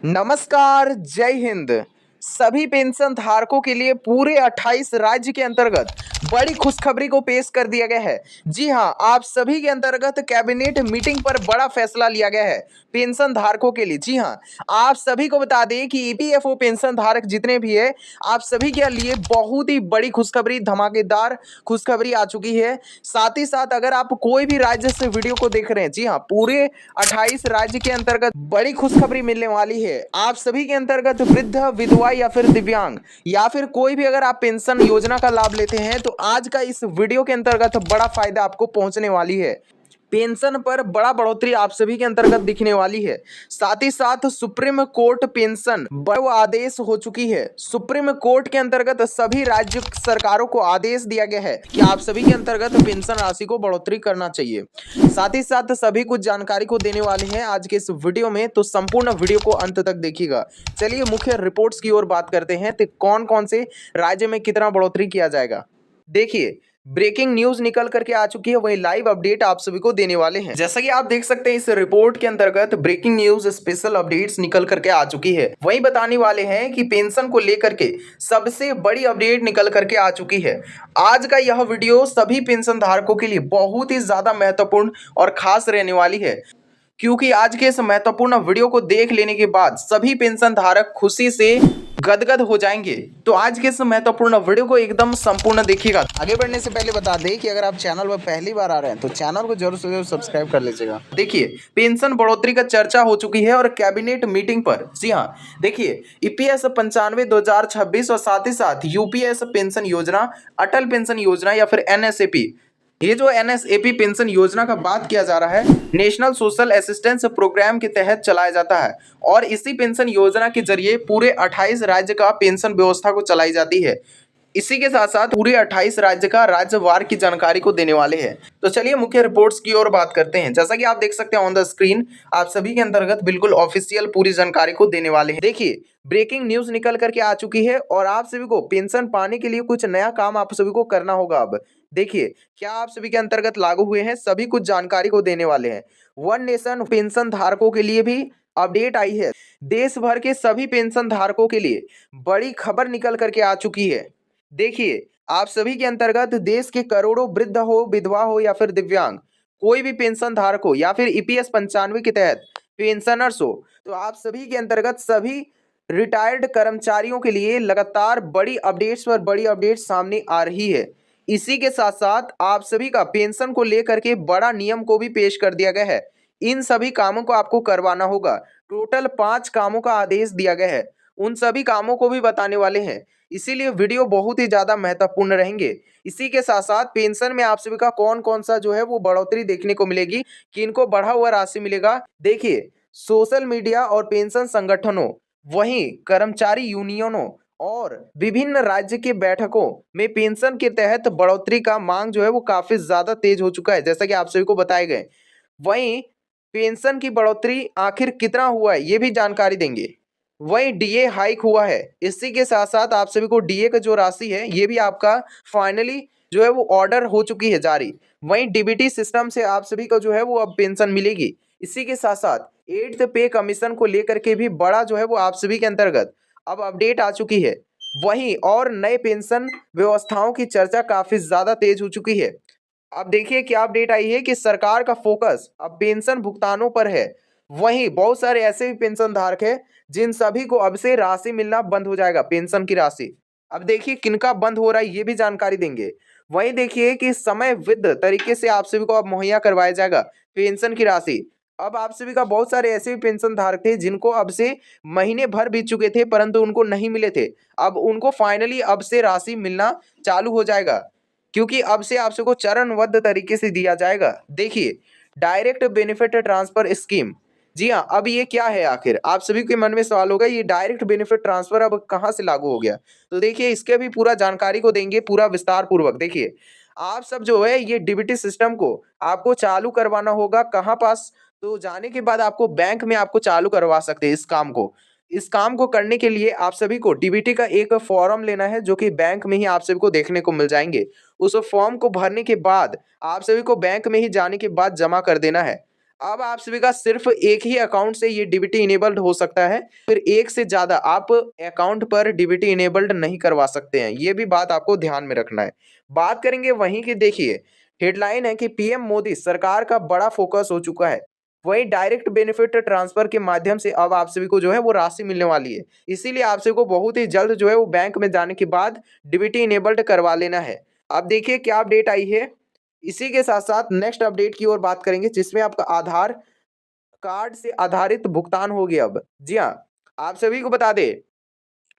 नमस्कार, जय हिंद। सभी पेंशन धारकों के लिए पूरे 28 राज्य के अंतर्गत बड़ी खुशखबरी को पेश कर दिया गया है। जी हां, आप सभी के अंतर्गत कैबिनेट मीटिंग पर बड़ा फैसला लिया गया है पेंशन धारकों के लिए। जी हां, आप सभी को बता दें कि ईपीएफओ पेंशन धारक जितने भी है, आप सभी के लिए बहुत ही बड़ी खुशखबरी, धमाकेदार खुशखबरी आ चुकी है। साथ ही साथ अगर आप कोई भी राज्य से वीडियो को देख रहे हैं, जी हाँ, पूरे 28 राज्य के अंतर्गत बड़ी खुशखबरी मिलने वाली है। आप सभी के अंतर्गत वृद्ध, विधवा या फिर दिव्यांग या फिर कोई भी अगर आप पेंशन योजना का लाभ लेते हैं तो आज का इस वीडियो के अंतर्गत बड़ा फायदा आपको पहुंचने वाली है। पेंशन पर बड़ा बढ़ोतरी आप सभी के अंतर्गत दिखने वाली है। साथ ही साथ सुप्रीम कोर्ट पेंशन बड़ा आदेश हो चुकी है। सुप्रीम कोर्ट के अंतर्गत सभी राज्य सरकारों को आदेश दिया गया है कि आप सभी के अंतर्गत पेंशन राशि को बढ़ोतरी करना चाहिए। साथ ही साथ सभी कुछ जानकारी को देने वाले हैं आज के इस वीडियो में, तो संपूर्ण वीडियो को अंत तक देखिएगा। चलिए मुख्य रिपोर्ट्स की ओर बात करते हैं, तो कौन कौन से राज्य में कितना बढ़ोतरी किया जाएगा। देखिए, ब्रेकिंग न्यूज निकल करके आ चुकी है, वही लाइव अपडेट आप सभी को देने वाले हैं। जैसा कि आप देख सकते हैं इस रिपोर्ट के अंतर्गत ब्रेकिंग न्यूज स्पेशल अपडेट्स निकल करके आ चुकी है। वही बताने वाले हैं कि पेंशन को लेकर के सबसे बड़ी अपडेट निकल करके आ चुकी है। आज का यह वीडियो सभी पेंशन धारकों के लिए बहुत ही ज्यादा महत्वपूर्ण और खास रहने वाली है, क्योंकि आज के इस महत्वपूर्ण वीडियो को देख लेने के बाद सभी पेंशन धारक खुशी से गदगद हो जाएंगे। तो आज के इस महत्वपूर्ण वीडियो को एकदम संपूर्ण देखिएगा। आगे बढ़ने से पहले बता दें कि अगर आप चैनल पर पहली बार आ रहे हैं तो चैनल को जरूर से जरूर सब्सक्राइब कर लीजिएगा। देखिए, पेंशन बढ़ोतरी का चर्चा हो चुकी है और कैबिनेट मीटिंग पर, जी हाँ, देखिए, ईपीएस 95 2026 और साथ ही साथ यूपीएस पेंशन योजना, अटल पेंशन योजना या फिर एनएसएपी, ये जो एनएसएपी पेंशन योजना का बात किया जा रहा है, नेशनल सोशल असिस्टेंस प्रोग्राम के तहत चलाया जाता है और इसी पेंशन योजना के जरिए पूरे 28 राज्य का पेंशन व्यवस्था को चलाई जाती है। इसी के साथ साथ पूरे 28 राज्य का राज्यवार की जानकारी को देने वाले हैं। तो चलिए मुख्य रिपोर्ट्स की ओर बात करते हैं। जैसा कि आप देख सकते हैं ऑन द स्क्रीन, आप सभी के अंतर्गत बिल्कुल ऑफिशियल पूरी जानकारी को देने वाले हैं। देखिए, ब्रेकिंग न्यूज निकल करके आ चुकी है और आप सभी को पेंशन पाने के लिए कुछ नया काम आप सभी को करना होगा। अब देखिए, क्या आप सभी के अंतर्गत लागू हुए हैं, सभी कुछ जानकारी को देने वाले हैं। वन नेशन पेंशन धारकों के लिए भी अपडेट आई है। देश भर के सभी पेंशन धारकों के लिए बड़ी खबर निकल करके आ चुकी है। देखिए, आप सभी के अंतर्गत देश के करोड़ों वृद्ध हो, विधवा हो या फिर दिव्यांग, कोई भी पेंशन धारक हो या फिर ईपीएस 95 के तहत पेंशनर्स हो, तो आप सभी के अंतर्गत सभी रिटायर्ड कर्मचारियों के लिए लगातार बड़ी अपडेट्स पर बड़ी अपडेट सामने आ रही है। इसी के साथ साथ आप सभी का पेंशन को लेकर के बड़ा नियम को भी पेश कर दिया गया है। इन सभी कामों को आपको करवाना होगा। टोटल 5 कामों का आदेश दिया गया है, उन सभी कामों को भी बताने वाले हैं, इसीलिए वीडियो बहुत ही ज्यादा महत्वपूर्ण रहेंगे। इसी के साथ साथ पेंशन में आप सभी का कौन कौन सा जो है वो बढ़ोतरी देखने को मिलेगी, किनको बढ़ा हुआ राशि मिलेगा। देखिए, सोशल मीडिया और पेंशन संगठनों, वहीं कर्मचारी यूनियनों और विभिन्न राज्य के बैठकों में पेंशन के तहत बढ़ोतरी का मांग जो है वो काफी ज्यादा तेज हो चुका है, जैसा कि आप सभी को बताए गए। वहीं पेंशन की बढ़ोतरी आखिर कितना हुआ है ये भी जानकारी देंगे। वहीं डीए हाइक हुआ है, इसी के साथ साथ आप सभी को डीए का जो राशि है ये भी आपका फाइनली जो है वो ऑर्डर हो चुकी है जारी। वहीं डीबीटी सिस्टम से आप सभी को जो है वो अब पेंशन मिलेगी। इसी के साथ साथ 8th पे कमीशन को लेकर के भी बड़ा जो है वो आप सभी के अंतर्गत अब अपडेट आ चुकी है। वहीं और नए पेंशन व्यवस्थाओं की चर्चा काफी ज्यादा तेज हो चुकी है। अब देखिए क्या अपडेट आई है कि सरकार का फोकस अब पेंशन भुगतानों पर है। वहीं बहुत सारे ऐसे भी पेंशन धारक है जिन सभी को अब से राशि मिलना बंद हो जाएगा, पेंशन की राशि। अब देखिए किनका बंद हो रहा है ये भी जानकारी देंगे। वहीं देखिए कि समयबद्ध तरीके से आप सभी को अब मुहैया करवाया जाएगा पेंशन की राशि। अब आप सभी का बहुत सारे ऐसे भी पेंशन धारक थे जिनको अब से महीने भर बीत चुके थे परंतु उनको नहीं मिले थे, अब उनको फाइनली अब से राशि मिलना चालू हो जाएगा, क्योंकि अब से आप सबको चरणबद्ध तरीके से दिया जाएगा। देखिए, डायरेक्ट बेनिफिट ट्रांसफर स्कीम, जी हाँ, अब ये क्या है आखिर आप सभी के मन में सवाल होगा, ये डायरेक्ट बेनिफिट ट्रांसफर अब कहाँ से लागू हो गया। तो देखिए इसके भी पूरा जानकारी को देंगे पूरा विस्तार पूर्वक। देखिए, आप सब जो है ये डीबीटी सिस्टम को आपको चालू करवाना होगा कहाँ पास, तो जाने के बाद आपको बैंक में आपको चालू करवा सकते हैं इस काम को। इस काम को करने के लिए आप सभी को डीबीटी का एक फॉर्म लेना है जो कि बैंक में ही आप सभी को देखने को मिल जाएंगे। उस फॉर्म को भरने के बाद आप सभी को बैंक में ही जाने के बाद जमा कर देना है। अब आप सभी का सिर्फ एक ही अकाउंट से ये डीबीटी इनेबल्ड हो सकता है, फिर एक से ज़्यादा आप अकाउंट पर डीबीटी इनेबल्ड नहीं करवा सकते हैं, ये भी बात आपको ध्यान में रखना है। बात करेंगे वहीं की, देखिए हेडलाइन है कि पीएम मोदी सरकार का बड़ा फोकस हो चुका है। वहीं डायरेक्ट बेनिफिट ट्रांसफर के माध्यम से अब आप सभी को जो है वो राशि मिलने वाली है। इसीलिए आप सभी को बहुत ही जल्द जो है वो बैंक में जाने के बाद डीबीटी इनेबल्ड करवा लेना है। अब देखिए क्या अपडेट आई है। इसी के साथ-साथ नेक्स्ट अपडेट की ओर बात करेंगे, जिसमें आपका आधार कार्ड से आधारित भुगतान होगी अब। जी हाँ, आप सभी को बता दें,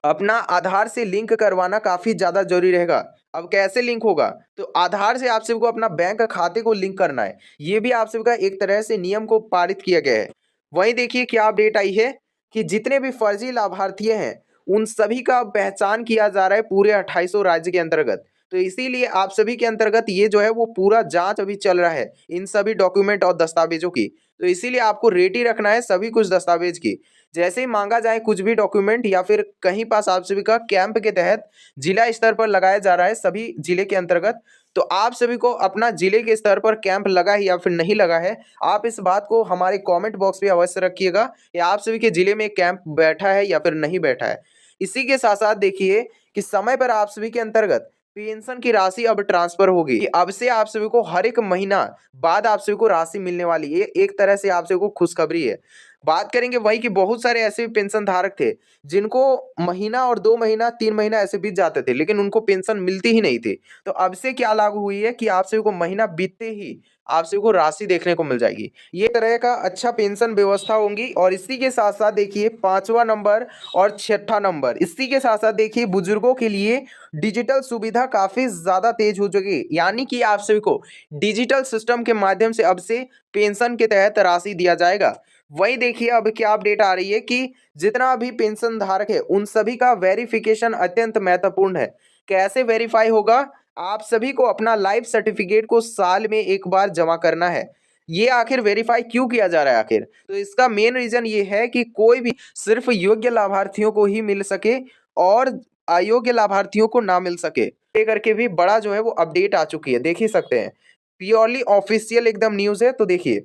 अपना आधार से लिंक करवाना काफ़ी ज़्यादा ज़रूरी रहेगा। अब कैसे लिंक होगा? तो आधार से आप सभी को अपना बैंक खाते को लिंक करना है। ये भी आप सभी का एक तरह से नियम को पारित किया गया है। वहीं देखिए क्या अपडेट आई है कि जितने भी फर्जी लाभार्थी हैं, उन सभी का अब पहचान किया जा रहा है पूरे 2800 राज्य के अंतर्गत। तो इसीलिए आप सभी के अंतर्गत ये जो है वो पूरा जाँच अभी चल रहा है, इन सभी डॉक्यूमेंट और दस्तावेज़ों की। तो इसीलिए आपको रेडी रखना है सभी कुछ दस्तावेज़ की। जैसे ही मांगा जाए कुछ भी डॉक्यूमेंट या फिर कहीं पास आप सभी का कैंप के तहत जिला स्तर पर लगाया जा रहा है सभी जिले के अंतर्गत, तो आप सभी को अपना जिले के स्तर पर कैंप लगा है या फिर नहीं लगा है, आप इस बात को हमारे कमेंट बॉक्स में अवश्य रखिएगा कि आप सभी के जिले में कैंप बैठा है या फिर नहीं बैठा है। इसी के साथ साथ देखिए कि समय पर आप सभी के अंतर्गत पेंशन की राशि अब ट्रांसफर होगी। अब से आप सभी को हर एक महीना बाद आप सभी को राशि मिलने वाली है। एक तरह से आप सभी को खुशखबरी है। बात करेंगे वही कि बहुत सारे ऐसे पेंशन धारक थे, जिनको महीना और 2 महीना, 3 महीना ऐसे बीत जाते थे, लेकिन उनको पेंशन मिलती ही नहीं थी। तो अब से क्या लागू हुई है कि आप सभी को महीना बीतते ही आप सभी को राशि देखने को मिल जाएगी। ये तरह का अच्छा पेंशन व्यवस्था होंगी। और इसी के साथ-साथ देखिए 5वां नंबर और 6ठा नंबर, इसी के साथ-साथ देखिए बुजुर्गों के लिए डिजिटल सुविधा काफ़ी ज़्यादा तेज़ हो चुकी है। यानी कि आप सभी को डिजिटल सिस्टम के माध्यम से अब से पेंशन के तहत राशि दिया जाएगा। वहीं देखिए अब क्या अपडेट आ रही है कि जितना भी पेंशन धारक है उन सभी का वेरिफिकेशन अत्यंत महत्वपूर्ण है। कैसे वेरीफाई होगा? आप सभी को अपना लाइफ सर्टिफिकेट को साल में एक बार जमा करना है। ये आखिर वेरीफाई क्यों किया जा रहा है आखिर? तो इसका मेन रीज़न ये है कि कोई भी सिर्फ़ योग्य लाभार्थियों को ही मिल सके और अयोग्य लाभार्थियों को ना मिल सके। ये करके भी बड़ा जो है वो अपडेट आ चुकी है, देख ही सकते हैं। प्योरली ऑफ़िशियल एकदम न्यूज़ है। तो देखिए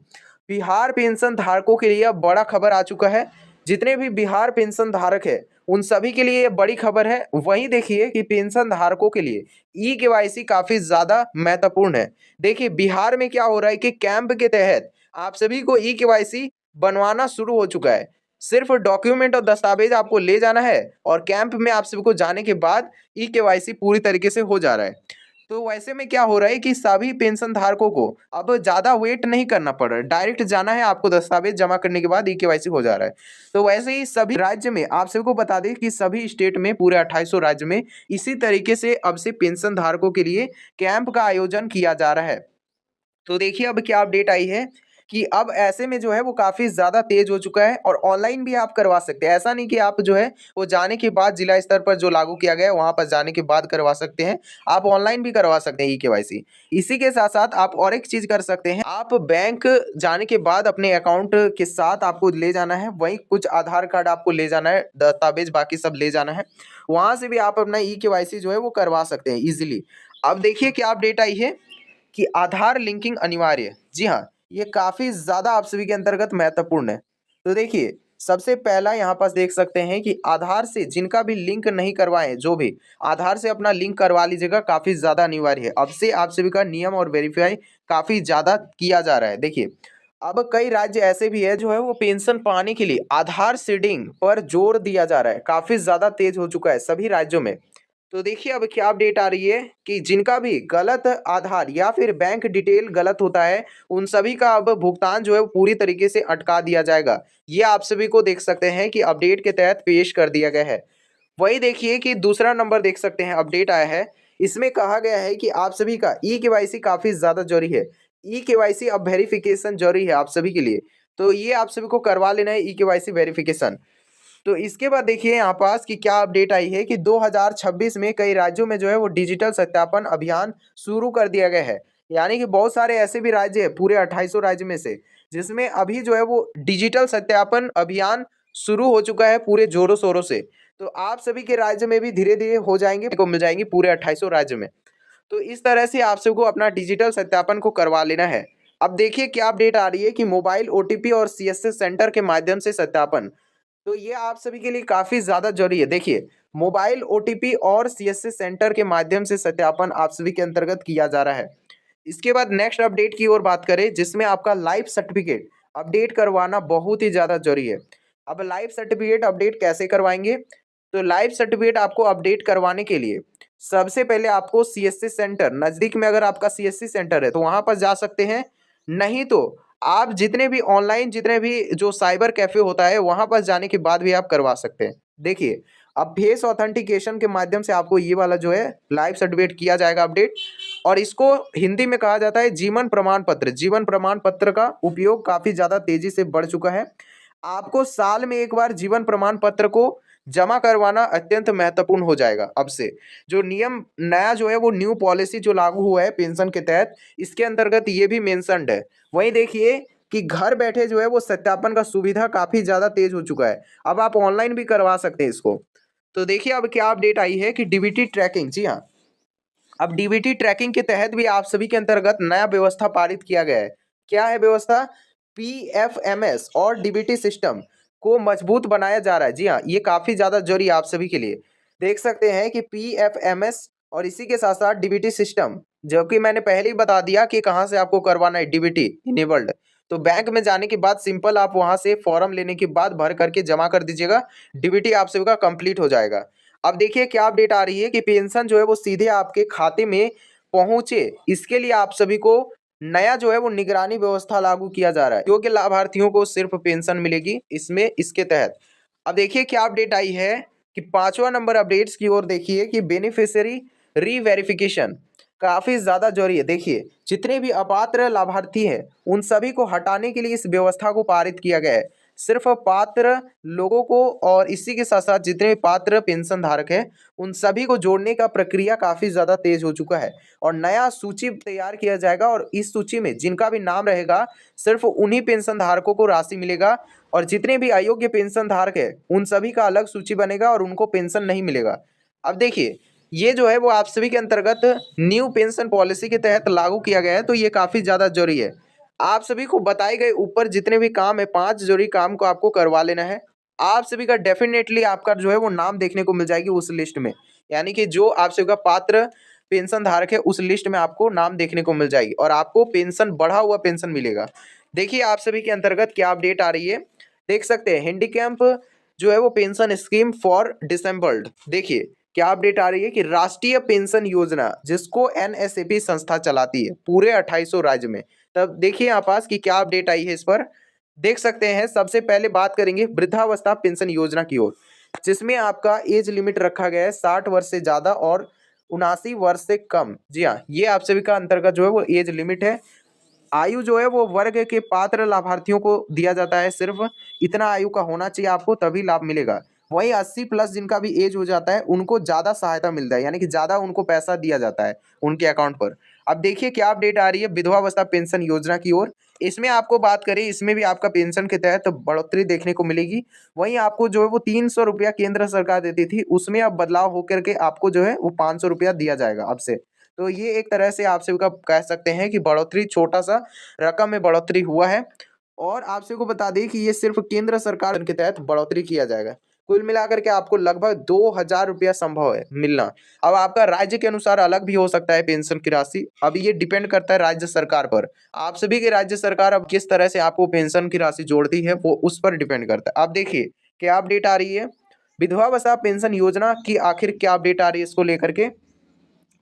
बिहार पेंशन धारकों के लिए अब बड़ा खबर आ चुका है। जितने भी बिहार पेंशन धारक हैं, उन सभी के लिए ये बड़ी खबर है। वहीं देखिए कि पेंशन धारकों के लिए ई-केवाईसी काफ़ी ज़्यादा महत्वपूर्ण है। देखिए बिहार में क्या हो रहा है कि कैंप के तहत आप सभी को ई-केवाईसी बनवाना शुरू हो चुका है। सिर्फ़ डॉक्यूमेंट और दस्तावेज़ आपको ले जाना है और कैंप में आप सभी को जाने के बाद ई-केवाईसी पूरी तरीके से हो जा रहा है। तो वैसे में क्या हो रहा है कि सभी पेंशन धारकों को अब ज़्यादा वेट नहीं करना पड़ रहा है। डायरेक्ट जाना है, आपको दस्तावेज़ जमा करने के बाद ई-केवाईसी हो जा रहा है। तो वैसे ही सभी राज्य में आप सभी को बता दें कि सभी स्टेट में पूरे 2800 राज्य में इसी तरीके से अब से पेंशन धारकों के लिए कैंप का आयोजन किया जा रहा है। तो देखिए अब क्या अपडेट आई है कि अब ऐसे में जो है वो काफ़ी ज़्यादा तेज़ हो चुका है और ऑनलाइन भी आप करवा सकते हैं। ऐसा नहीं कि आप जो है वो जाने के बाद जिला स्तर पर जो लागू किया गया है वहाँ पर जाने के बाद करवा सकते हैं। आप ऑनलाइन भी करवा सकते हैं ई-केवाईसी। इसी के साथ-साथ आप और एक चीज़ कर सकते हैं, आप बैंक जाने के बाद अपने अकाउंट के साथ आपको ले जाना है, वहीं कुछ आधार कार्ड आपको ले जाना है, दस्तावेज़ बाकी सब ले जाना है। वहाँ से भी आप अपना ई-केवाईसी जो है वो करवा सकते हैं ईज़िली। अब देखिए क्या अपडेट आई है कि आधार लिंकिंग अनिवार्य। जी हाँ, ये काफ़ी ज़्यादा आप सभी के अंतर्गत महत्वपूर्ण है। तो देखिए, सबसे पहला यहाँ पास देख सकते हैं कि आधार से जिनका भी लिंक नहीं करवाएँ, जो भी आधार से अपना लिंक करवा लीजिएगा, काफ़ी ज़्यादा अनिवार्य है। अब से आप सभी का नियम और वेरीफ़ाई काफ़ी ज़्यादा किया जा रहा है। देखिए, अब कई राज्य ऐसे भी हैं जो है वो पेंशन पाने के लिए आधार सीडिंग पर जोर दिया जा रहा है। काफ़ी ज़्यादा तेज़ हो चुका है सभी राज्यों में। तो देखिए अब क्या अपडेट आ रही है कि जिनका भी गलत आधार या फिर बैंक डिटेल गलत होता है, उन सभी का अब भुगतान जो है वो पूरी तरीके से अटका दिया जाएगा। ये आप सभी को देख सकते हैं कि अपडेट के तहत पेश कर दिया गया है। वही देखिए कि दूसरा नंबर देख सकते हैं अपडेट आया है। इसमें कहा गया है कि आप सभी का ई-केवाईसी काफ़ी ज़्यादा ज़रूरी है। ई-केवाईसी अब वेरिफ़िकेशन ज़रूरी है आप सभी के लिए। तो ये आप सभी को करवा लेना है ई-केवाईसी वेरिफ़िकेशन। तो इसके बाद देखिए यहाँ पास कि क्या अपडेट आई है कि 2026 में कई राज्यों में जो है वो डिजिटल सत्यापन अभियान शुरू कर दिया गया है। यानी कि बहुत सारे ऐसे भी राज्य हैं पूरे 2800 राज्य में से, जिसमें अभी जो है वो डिजिटल सत्यापन अभियान शुरू हो चुका है पूरे जोरों शोरों से। तो आप सभी के राज्य में भी धीरे धीरे हो जाएंगे, को मिल जाएंगी पूरे 2800 राज्य में। तो इस तरह से आप सबको अपना डिजिटल सत्यापन को करवा लेना है। अब देखिए क्या अपडेट आ रही है कि मोबाइल ओटीपी और सीएससी सेंटर के माध्यम से सत्यापन। तो ये आप सभी के लिए काफ़ी ज़्यादा ज़रूरी है। देखिए, मोबाइल ओटीपी और सीएससी सेंटर के माध्यम से सत्यापन आप सभी के अंतर्गत किया जा रहा है। इसके बाद नेक्स्ट अपडेट की ओर बात करें, जिसमें आपका लाइफ सर्टिफिकेट अपडेट करवाना बहुत ही ज़्यादा ज़रूरी है। अब लाइफ सर्टिफिकेट अपडेट कैसे करवाएंगे? तो लाइफ सर्टिफिकेट आपको अपडेट करवाने के लिए सबसे पहले आपको सीएससी सेंटर, नज़दीक में अगर आपका सीएससी सेंटर है तो वहाँ पर जा सकते हैं। नहीं तो आप जितने भी ऑनलाइन, जितने भी जो साइबर कैफ़े होता है वहाँ पर जाने के बाद भी आप करवा सकते हैं। देखिए, अब फेस ऑथेंटिकेशन के माध्यम से आपको ये वाला जो है लाइफ सर्टिफिकेट किया जाएगा अपडेट, और इसको हिंदी में कहा जाता है जीवन प्रमाण पत्र। जीवन प्रमाण पत्र का उपयोग काफ़ी ज़्यादा तेज़ी से बढ़ चुका है। आपको साल में एक बार जीवन प्रमाण पत्र को जमा करवाना अत्यंत महत्वपूर्ण हो जाएगा अब से। जो नियम नया जो है वो न्यू पॉलिसी जो लागू हुआ है पेंशन के तहत, इसके अंतर्गत ये भी मेंशन्ड है। वहीं देखिए कि घर बैठे जो है वो सत्यापन का सुविधा काफ़ी ज़्यादा तेज़ हो चुका है। अब आप ऑनलाइन भी करवा सकते हैं इसको। तो देखिए अब क्या अपडेट आई है कि डीबीटी ट्रैकिंग, जी हाँ, अब डीबीटी ट्रैकिंग के तहत भी आप सभी के अंतर्गत नया व्यवस्था पारित किया गया है। क्या है व्यवस्था? पीएफएमएस और डीबीटी सिस्टम को मजबूत बनाया जा रहा है। जी हाँ, ये काफ़ी ज़्यादा जरूरी है आप सभी के लिए। देख सकते हैं कि पीएफएमएस और इसी के साथ साथ डीबीटी सिस्टम, जो कि मैंने पहले ही बता दिया कि कहाँ से आपको करवाना है डीबीटी इनेबल्ड। तो बैंक में जाने के बाद सिंपल आप वहाँ से फॉर्म लेने के बाद भर करके जमा कर दीजिएगा, डीबीटी आप सभी का कंप्लीट हो जाएगा। अब देखिए क्या अपडेट आ रही है कि पेंशन जो है वो सीधे आपके खाते में पहुंचे, इसके लिए आप सभी को नया जो है वो निगरानी व्यवस्था लागू किया जा रहा है, क्योंकि लाभार्थियों को सिर्फ पेंशन मिलेगी इसमें, इसके तहत। अब देखिए क्या अपडेट आई है कि 5वां नंबर अपडेट्स की ओर देखिए कि बेनिफिशियरी रीवेरिफिकेशन काफ़ी ज़्यादा जरूरी है। देखिए, जितने भी अपात्र लाभार्थी हैं उन सभी को हटाने के लिए इस व्यवस्था को पारित किया गया है। सिर्फ पात्र लोगों को और इसी के साथ साथ जितने भी पात्र पेंशन धारक हैं उन सभी को जोड़ने का प्रक्रिया काफ़ी ज़्यादा तेज हो चुका है, और नया सूची तैयार किया जाएगा, और इस सूची में जिनका भी नाम रहेगा सिर्फ उन्हीं पेंशन धारकों को राशि मिलेगा, और जितने भी अयोग्य पेंशन धारक है उन सभी का अलग सूची बनेगा और उनको पेंशन नहीं मिलेगा। अब देखिए, ये जो है वो आप सभी के अंतर्गत न्यू पेंशन पॉलिसी के तहत लागू किया गया है, तो ये काफ़ी ज़्यादा जरूरी है। आप सभी को बताए गए ऊपर जितने भी काम है, 5 जरूरी काम को आपको करवा लेना है। आप सभी का डेफिनेटली आपका जो है वो नाम देखने को मिल जाएगी उस लिस्ट में, यानी कि जो आप सभी का पात्र पेंशन धारक है उस लिस्ट में आपको नाम देखने को मिल जाएगी, और आपको पेंशन, बढ़ा हुआ पेंशन मिलेगा। देखिए आप सभी के अंतर्गत क्या अपडेट आ रही है, देख सकते हैं हैंडीकैप जो है वो पेंशन स्कीम फॉर डिसेबल्ड। देखिए क्या अपडेट आ रही है कि राष्ट्रीय पेंशन योजना, जिसको एनएसएपी संस्था चलाती है पूरे 2800 राज्य में। तब देखिए यहाँ पास कि क्या अपडेट आई है इस पर, देख सकते हैं। सबसे पहले बात करेंगे वृद्धावस्था पेंशन योजना की ओर, जिसमें आपका एज लिमिट रखा गया है 60 वर्ष से ज़्यादा और 79 वर्ष से कम। जी हाँ, ये आप सभी का अंतर्गत जो है वो एज लिमिट है। आयु जो है वो वर्ग के पात्र लाभार्थियों को दिया जाता है, सिर्फ इतना आयु का होना चाहिए आपको तभी लाभ मिलेगा। वहीं 80 प्लस जिनका भी एज हो जाता है उनको ज़्यादा सहायता मिलता है, यानी कि ज़्यादा उनको पैसा दिया जाता है उनके अकाउंट पर। अब देखिए क्या अपडेट आ रही है विधवावस्था पेंशन योजना की ओर। इसमें आपको बात करें, इसमें भी आपका पेंशन के तहत बढ़ोतरी देखने को मिलेगी। वहीं आपको जो है वो 300 रुपया केंद्र सरकार देती थी, उसमें अब बदलाव होकर के आपको जो है वो 500 रुपया दिया जाएगा अब से। तो ये एक तरह से आप सभी का कह सकते हैं कि बढ़ोतरी, छोटा सा रकम में बढ़ोतरी हुआ है। और आप सभी को बता दें कि ये सिर्फ केंद्र सरकार के तहत बढ़ोतरी किया जाएगा। कुल मिलाकर के आपको लगभग 2000 रुपया संभव है मिलना। अब आपका राज्य के अनुसार अलग भी हो सकता है पेंशन की राशि, अब ये डिपेंड करता है राज्य सरकार पर। आप सभी की राज्य सरकार अब किस तरह से आपको पेंशन की राशि जोड़ती है वो उस पर डिपेंड करता है। अब देखिए क्या अपडेट आ रही है विधवावस्था पेंशन योजना की, आखिर क्या अपडेट आ रही है इसको लेकर के।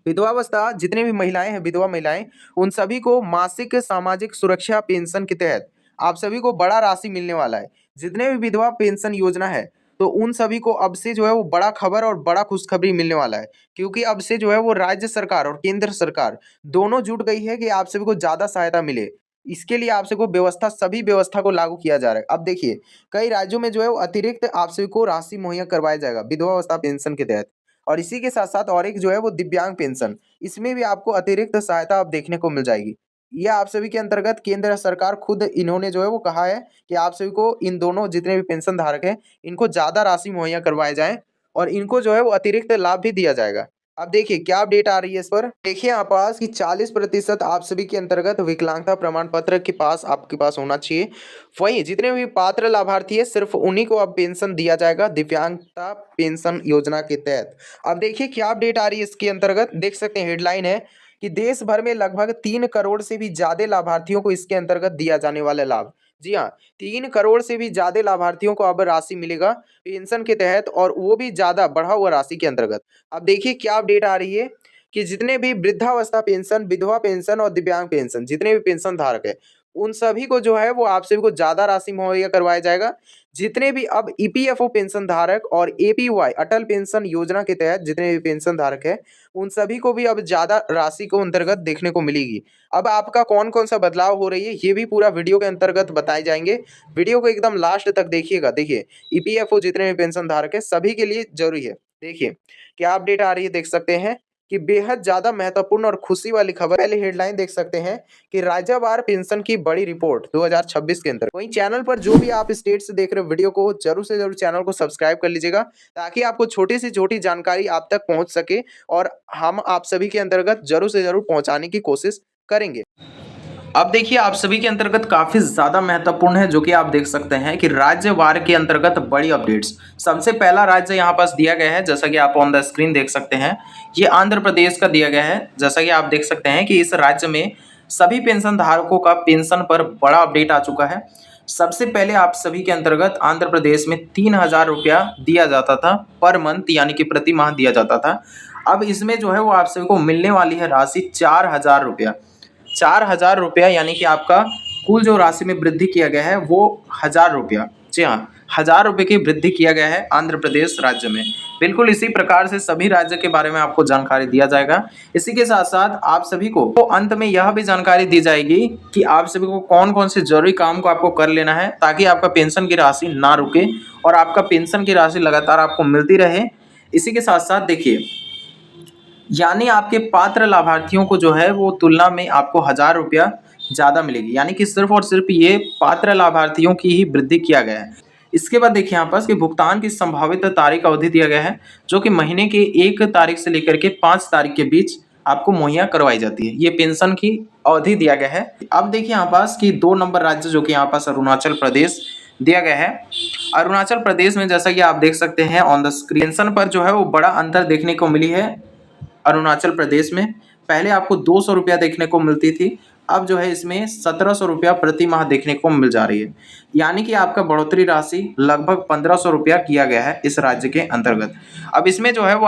विधवावस्था जितनी भी महिलाएं हैं, विधवा महिलाएं, उन सभी को मासिक सामाजिक सुरक्षा पेंशन के तहत आप सभी को बड़ा राशि मिलने वाला है। जितने भी विधवा पेंशन योजना है तो उन सभी को अब से जो है वो बड़ा खबर और बड़ा खुशखबरी मिलने वाला है, क्योंकि अब से जो है वो राज्य सरकार और केंद्र सरकार दोनों जुट गई है कि आप सभी को ज़्यादा सहायता मिले। इसके लिए आप सभी को व्यवस्था, सभी व्यवस्था को लागू किया जा रहा है। अब देखिए कई राज्यों में जो है वो अतिरिक्त आप सभी को राशि मुहैया करवाया जाएगा विधवावस्था पेंशन के तहत। और इसी के साथ साथ और एक जो है वो दिव्यांग पेंशन, इसमें भी आपको अतिरिक्त सहायता अब देखने को मिल जाएगी। यह आप सभी के अंतर्गत केंद्र सरकार खुद इन्होंने जो है वो कहा है कि आप सभी को इन दोनों जितने भी पेंशन धारक हैं इनको ज़्यादा राशि मुहैया करवाए जाएं, और इनको जो है वो अतिरिक्त लाभ भी दिया जाएगा। अब देखिए क्या अपडेट आ रही है इस पर। देखिए यहाँ पास कि 40% आप सभी के अंतर्गत विकलांगता प्रमाण पत्र के पास आपके पास होना चाहिए। वहीं जितने भी पात्र लाभार्थी है सिर्फ उन्हीं को अब पेंशन दिया जाएगा दिव्यांगता पेंशन योजना के तहत। अब देखिए क्या अपडेट आ रही है इसके अंतर्गत, देख सकते हैं हेडलाइन है कि देश भर में लगभग 3 करोड़ से भी ज्यादा लाभार्थियों को इसके अंतर्गत दिया जाने वाला लाभ। जी हाँ, 3 करोड़ से भी ज्यादा लाभार्थियों को अब राशि मिलेगा पेंशन के तहत, और वो भी ज्यादा बढ़ा हुआ राशि के अंतर्गत। अब देखिए क्या अपडेट आ रही है कि जितने भी वृद्धावस्था पेंशन, विधवा पेंशन और दिव्यांग पेंशन जितने भी पेंशन धारक है उन सभी को जो है वो आप सभी को ज्यादा राशि मुहैया करवाया जाएगा। जितने भी अब ईपीएफओ पेंशन धारक और एपीवाई अटल पेंशन योजना के तहत जितने भी पेंशन धारक है उन सभी को भी अब ज्यादा राशि को अंतर्गत देखने को मिलेगी। अब आपका कौन कौन सा बदलाव हो रही है ये भी पूरा वीडियो के अंतर्गत बताए जाएंगे। वीडियो को एकदम लास्ट तक देखिएगा। देखिए ईपीएफओ जितने भी पेंशन धारक है सभी के लिए जरूरी है। देखिए क्या अपडेट आ रही है, देख सकते हैं कि बेहद ज्यादा महत्वपूर्ण और खुशी वाली खबर। पहले हेडलाइन देख सकते हैं कि राज्यवार पेंशन की बड़ी रिपोर्ट 2026 के अंदर। वहीं चैनल पर जो भी आप स्टेट से देख रहे हो वीडियो को जरूर से जरूर चैनल को सब्सक्राइब कर लीजिएगा ताकि आपको छोटी से छोटी जानकारी आप तक पहुंच सके और हम आप सभी के अंतर्गत जरूर से जरूर पहुंचाने की कोशिश करेंगे। अब देखिए आप सभी के अंतर्गत काफी ज्यादा महत्वपूर्ण है जो कि आप देख सकते हैं कि राज्यवार के अंतर्गत बड़ी अपडेट्स। सबसे पहला राज्य यहाँ पास दिया गया है जैसा कि आप ऑन द स्क्रीन देख सकते हैं, ये आंध्र प्रदेश का दिया गया है। जैसा कि आप देख सकते हैं कि इस राज्य में सभी पेंशन धारकों का पेंशन पर बड़ा अपडेट आ चुका है। सबसे पहले आप सभी के अंतर्गत आंध्र प्रदेश में 3,000 रुपया दिया जाता था पर मंथ, यानी कि प्रति माह दिया जाता था। अब इसमें जो है वो आप सभी को मिलने वाली है राशि 4,000 रुपया। 4,000 रुपया यानी कि आपका कुल जो राशि में वृद्धि किया गया है वो 1,000 रुपया। जी हाँ, 1,000 रुपये की वृद्धि किया गया है आंध्र प्रदेश राज्य में। बिल्कुल इसी प्रकार से सभी राज्य के बारे में आपको जानकारी दिया जाएगा। इसी के साथ साथ आप सभी को तो अंत में यह भी जानकारी दी जाएगी कि आप सभी को कौन कौन से जरूरी काम को आपको कर लेना है ताकि आपका पेंशन की राशि ना रुके और आपका पेंशन की राशि लगातार आपको मिलती रहे। इसी के साथ साथ देखिए, यानी आपके पात्र लाभार्थियों को जो है वो तुलना में आपको 1,000 रुपया ज़्यादा मिलेगी, यानी कि सिर्फ और सिर्फ ये पात्र लाभार्थियों की ही वृद्धि किया गया है। इसके बाद देखिए यहाँ पास कि भुगतान की संभावित तारीख अवधि दिया गया है जो कि महीने के 1 तारीख से लेकर के 5 तारीख के बीच आपको मुहैया करवाई जाती है। ये पेंशन की अवधि दिया गया है। अब देखिए यहाँ पास कि 2 नंबर राज्य जो कि यहाँ पास अरुणाचल प्रदेश दिया गया है। अरुणाचल प्रदेश में जैसा कि आप देख सकते हैं ऑन द स्क्रीन, पेंशन पर जो है वो बड़ा अंतर देखने को मिली है। अरुणाचल प्रदेश में पहले आपको 200 रुपया देखने को मिलती थी, अब जो है इसमें 1,700 रुपया प्रति माह देखने को मिल जा रही है, यानी कि आपका बढ़ोतरी राशि लगभग 1,500 रुपया किया गया है इस राज्य के अंतर्गत। अब इसमें जो है वो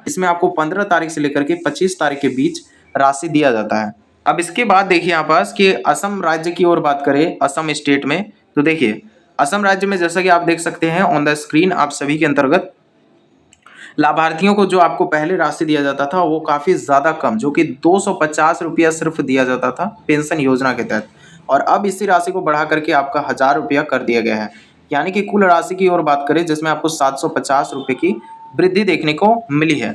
इसमें आपको 15 तारीख से लेकर के 25 तारीख के बीच राशि दिया जाता है। अब इसके बाद देखिए यहाँ पास कि असम राज्य की ओर बात करें, असम स्टेट में, तो देखिए असम राज्य में जैसा कि आप देख सकते हैं ऑन द स्क्रीन आप सभी के अंतर्गत लाभार्थियों को जो आपको पहले राशि दिया जाता था वो काफ़ी ज़्यादा कम, जो कि 250 रुपया सिर्फ दिया जाता था पेंशन योजना के तहत, और अब इसी राशि को बढ़ा करके आपका 1,000 रुपया कर दिया गया है। यानी कि कुल राशि की ओर बात करें जिसमें आपको 750 रुपये की वृद्धि देखने को मिली है।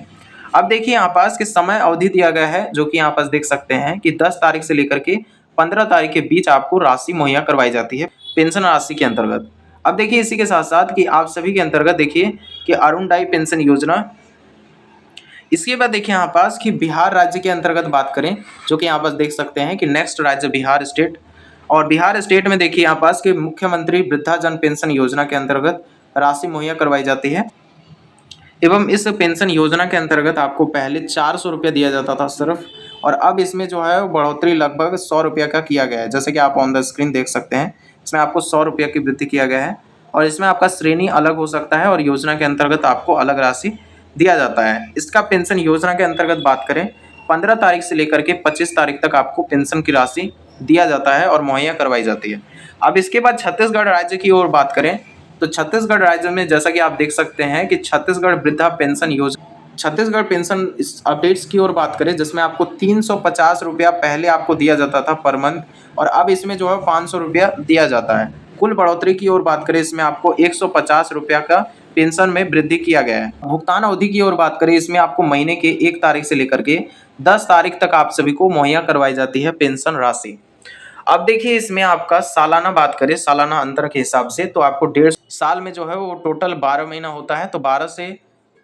अब देखिए यहाँ पास कि समय अवधि दिया गया है जो कि यहाँ पास देख सकते हैं कि 10 तारीख से लेकर के 15 तारीख के बीच आपको राशि मुहैया करवाई जाती है पेंशन राशि के अंतर्गत। अब देखिए इसी के साथ साथ कि आप सभी के अंतर्गत देखिए कि अरुणोदय पेंशन योजना। इसके बाद देखिए यहाँ पास कि बिहार राज्य के अंतर्गत बात करें जो कि यहाँ पास देख सकते हैं कि नेक्स्ट राज्य बिहार स्टेट, और बिहार स्टेट में देखिए यहाँ पास कि मुख्यमंत्री वृद्धाजन पेंशन योजना के अंतर्गत राशि मुहैया करवाई जाती है। एवं इस पेंशन योजना के अंतर्गत आपको पहले 400 रुपया दिया जाता था सिर्फ, और अब इसमें जो है बढ़ोतरी लगभग 100 रुपया का किया गया है। जैसे कि आप ऑन द स्क्रीन देख सकते हैं इसमें आपको 100 रुपया की वृद्धि किया गया है, और इसमें आपका श्रेणी अलग हो सकता है और योजना के अंतर्गत आपको अलग राशि दिया जाता है। इसका पेंशन योजना के अंतर्गत बात करें 15 तारीख से लेकर के 25 तारीख तक आपको पेंशन की राशि दिया जाता है और मुहैया करवाई जाती है। अब इसके बाद छत्तीसगढ़ राज्य की ओर बात करें तो छत्तीसगढ़ राज्य में जैसा कि आप देख सकते हैं कि छत्तीसगढ़ वृद्धा पेंशन योजना, छत्तीसगढ़ पेंशन अपडेट्स की ओर बात करें जिसमें आपको 350 रुपया पहले आपको दिया जाता था पर मंथ, और अब इसमें जो है 500 रुपया दिया जाता है। कुल बढ़ोतरी की ओर बात करें इसमें आपको 150 रुपया का पेंशन में वृद्धि किया गया है। भुगतान अवधि की ओर बात करें इसमें आपको महीने के 1 तारीख से लेकर के 10 तारीख तक आप सभी को मुहैया करवाई जाती है पेंशन राशि। अब देखिए इसमें आपका सालाना बात करें, सालाना अंतर के हिसाब से, तो आपको 1.5 साल में जो है वो टोटल 12 महीना होता है, तो 12 से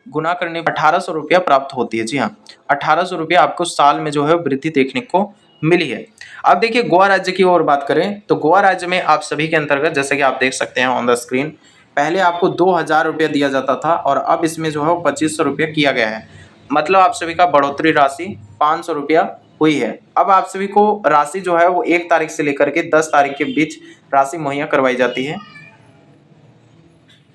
गुना करने पर 1800 रुपया प्राप्त होती है। जी हाँ, 1800 रुपया आपको साल में जो है वृद्धि देखने को मिली है। अब देखिए गोवा राज्य की ओर बात करें तो गोवा राज्य में आप सभी के अंतर्गत जैसे कि आप देख सकते हैं ऑन द स्क्रीन, पहले आपको 2000 रुपया दिया जाता था और अब इसमें जो है वो 2500 रुपया किया गया है। मतलब आप सभी का बढ़ोतरी राशि 500 रुपया हुई है। अब आप सभी को राशि जो है वो 1 तारीख से लेकर के 10 तारीख के बीच राशि मुहैया करवाई जाती है।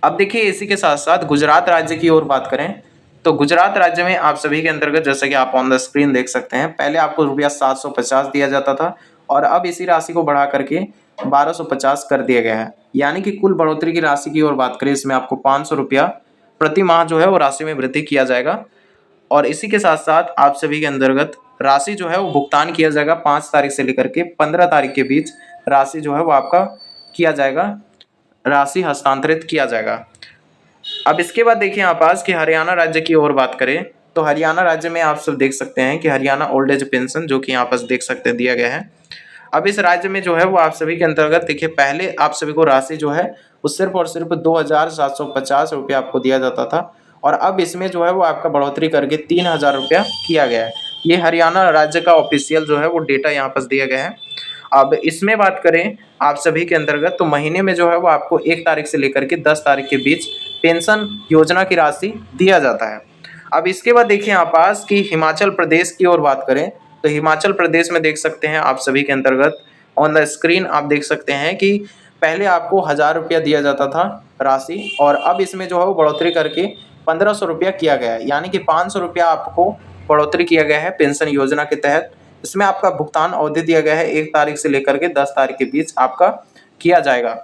अब देखिए इसी के साथ साथ गुजरात राज्य की ओर बात करें तो गुजरात राज्य में आप सभी के अंतर्गत जैसे कि आप ऑन द स्क्रीन देख सकते हैं, पहले आपको रुपया 750 दिया जाता था और अब इसी राशि को बढ़ा करके 1250 कर दिया गया है। यानी कि कुल बढ़ोतरी की राशि की ओर बात करें, इसमें आपको 500 रुपया प्रति माह जो है वो राशि में वृद्धि किया जाएगा। और इसी के साथ साथ आप सभी के अंतर्गत राशि जो है वो भुगतान किया जाएगा 5 तारीख से लेकर के 15 तारीख के बीच राशि जो है वो आपका किया जाएगा, राशि हस्तांतरित किया जाएगा। अब इसके बाद देखिए आप आज कि हरियाणा राज्य की ओर बात करें तो हरियाणा राज्य में आप सब देख सकते हैं कि हरियाणा ओल्ड एज पेंशन जो कि यहाँ पर देख सकते हैं दिया गया है। अब इस राज्य में जो है वो आप सभी के अंतर्गत देखिए पहले आप सभी को राशि जो है वो सिर्फ और सिर्फ 2750 रुपया आपको दिया जाता था और अब इसमें जो है वो आपका बढ़ोतरी करके 3000 रुपया किया गया है। ये हरियाणा राज्य का ऑफिशियल जो है वो डेटा यहाँ पर दिया गया है। अब इसमें बात करें आप सभी के अंतर्गत तो महीने में जो है वो आपको 1 तारीख से लेकर के 10 तारीख के बीच पेंशन योजना की राशि दिया जाता है। अब इसके बाद देखिए आप पास कि हिमाचल प्रदेश की ओर बात करें तो हिमाचल प्रदेश में देख सकते हैं आप सभी के अंतर्गत ऑन द स्क्रीन आप देख सकते हैं कि पहले आपको 1000 रुपया दिया जाता था राशि और अब इसमें जो है वो बढ़ोतरी करके 1500 रुपया किया गया है। यानी कि 500 रुपया आपको बढ़ोतरी किया गया है पेंशन योजना के तहत। इसमें आपका भुगतान अवधि दिया गया है 1 तारीख से लेकर के 10 तारीख के बीच आपका किया जाएगा।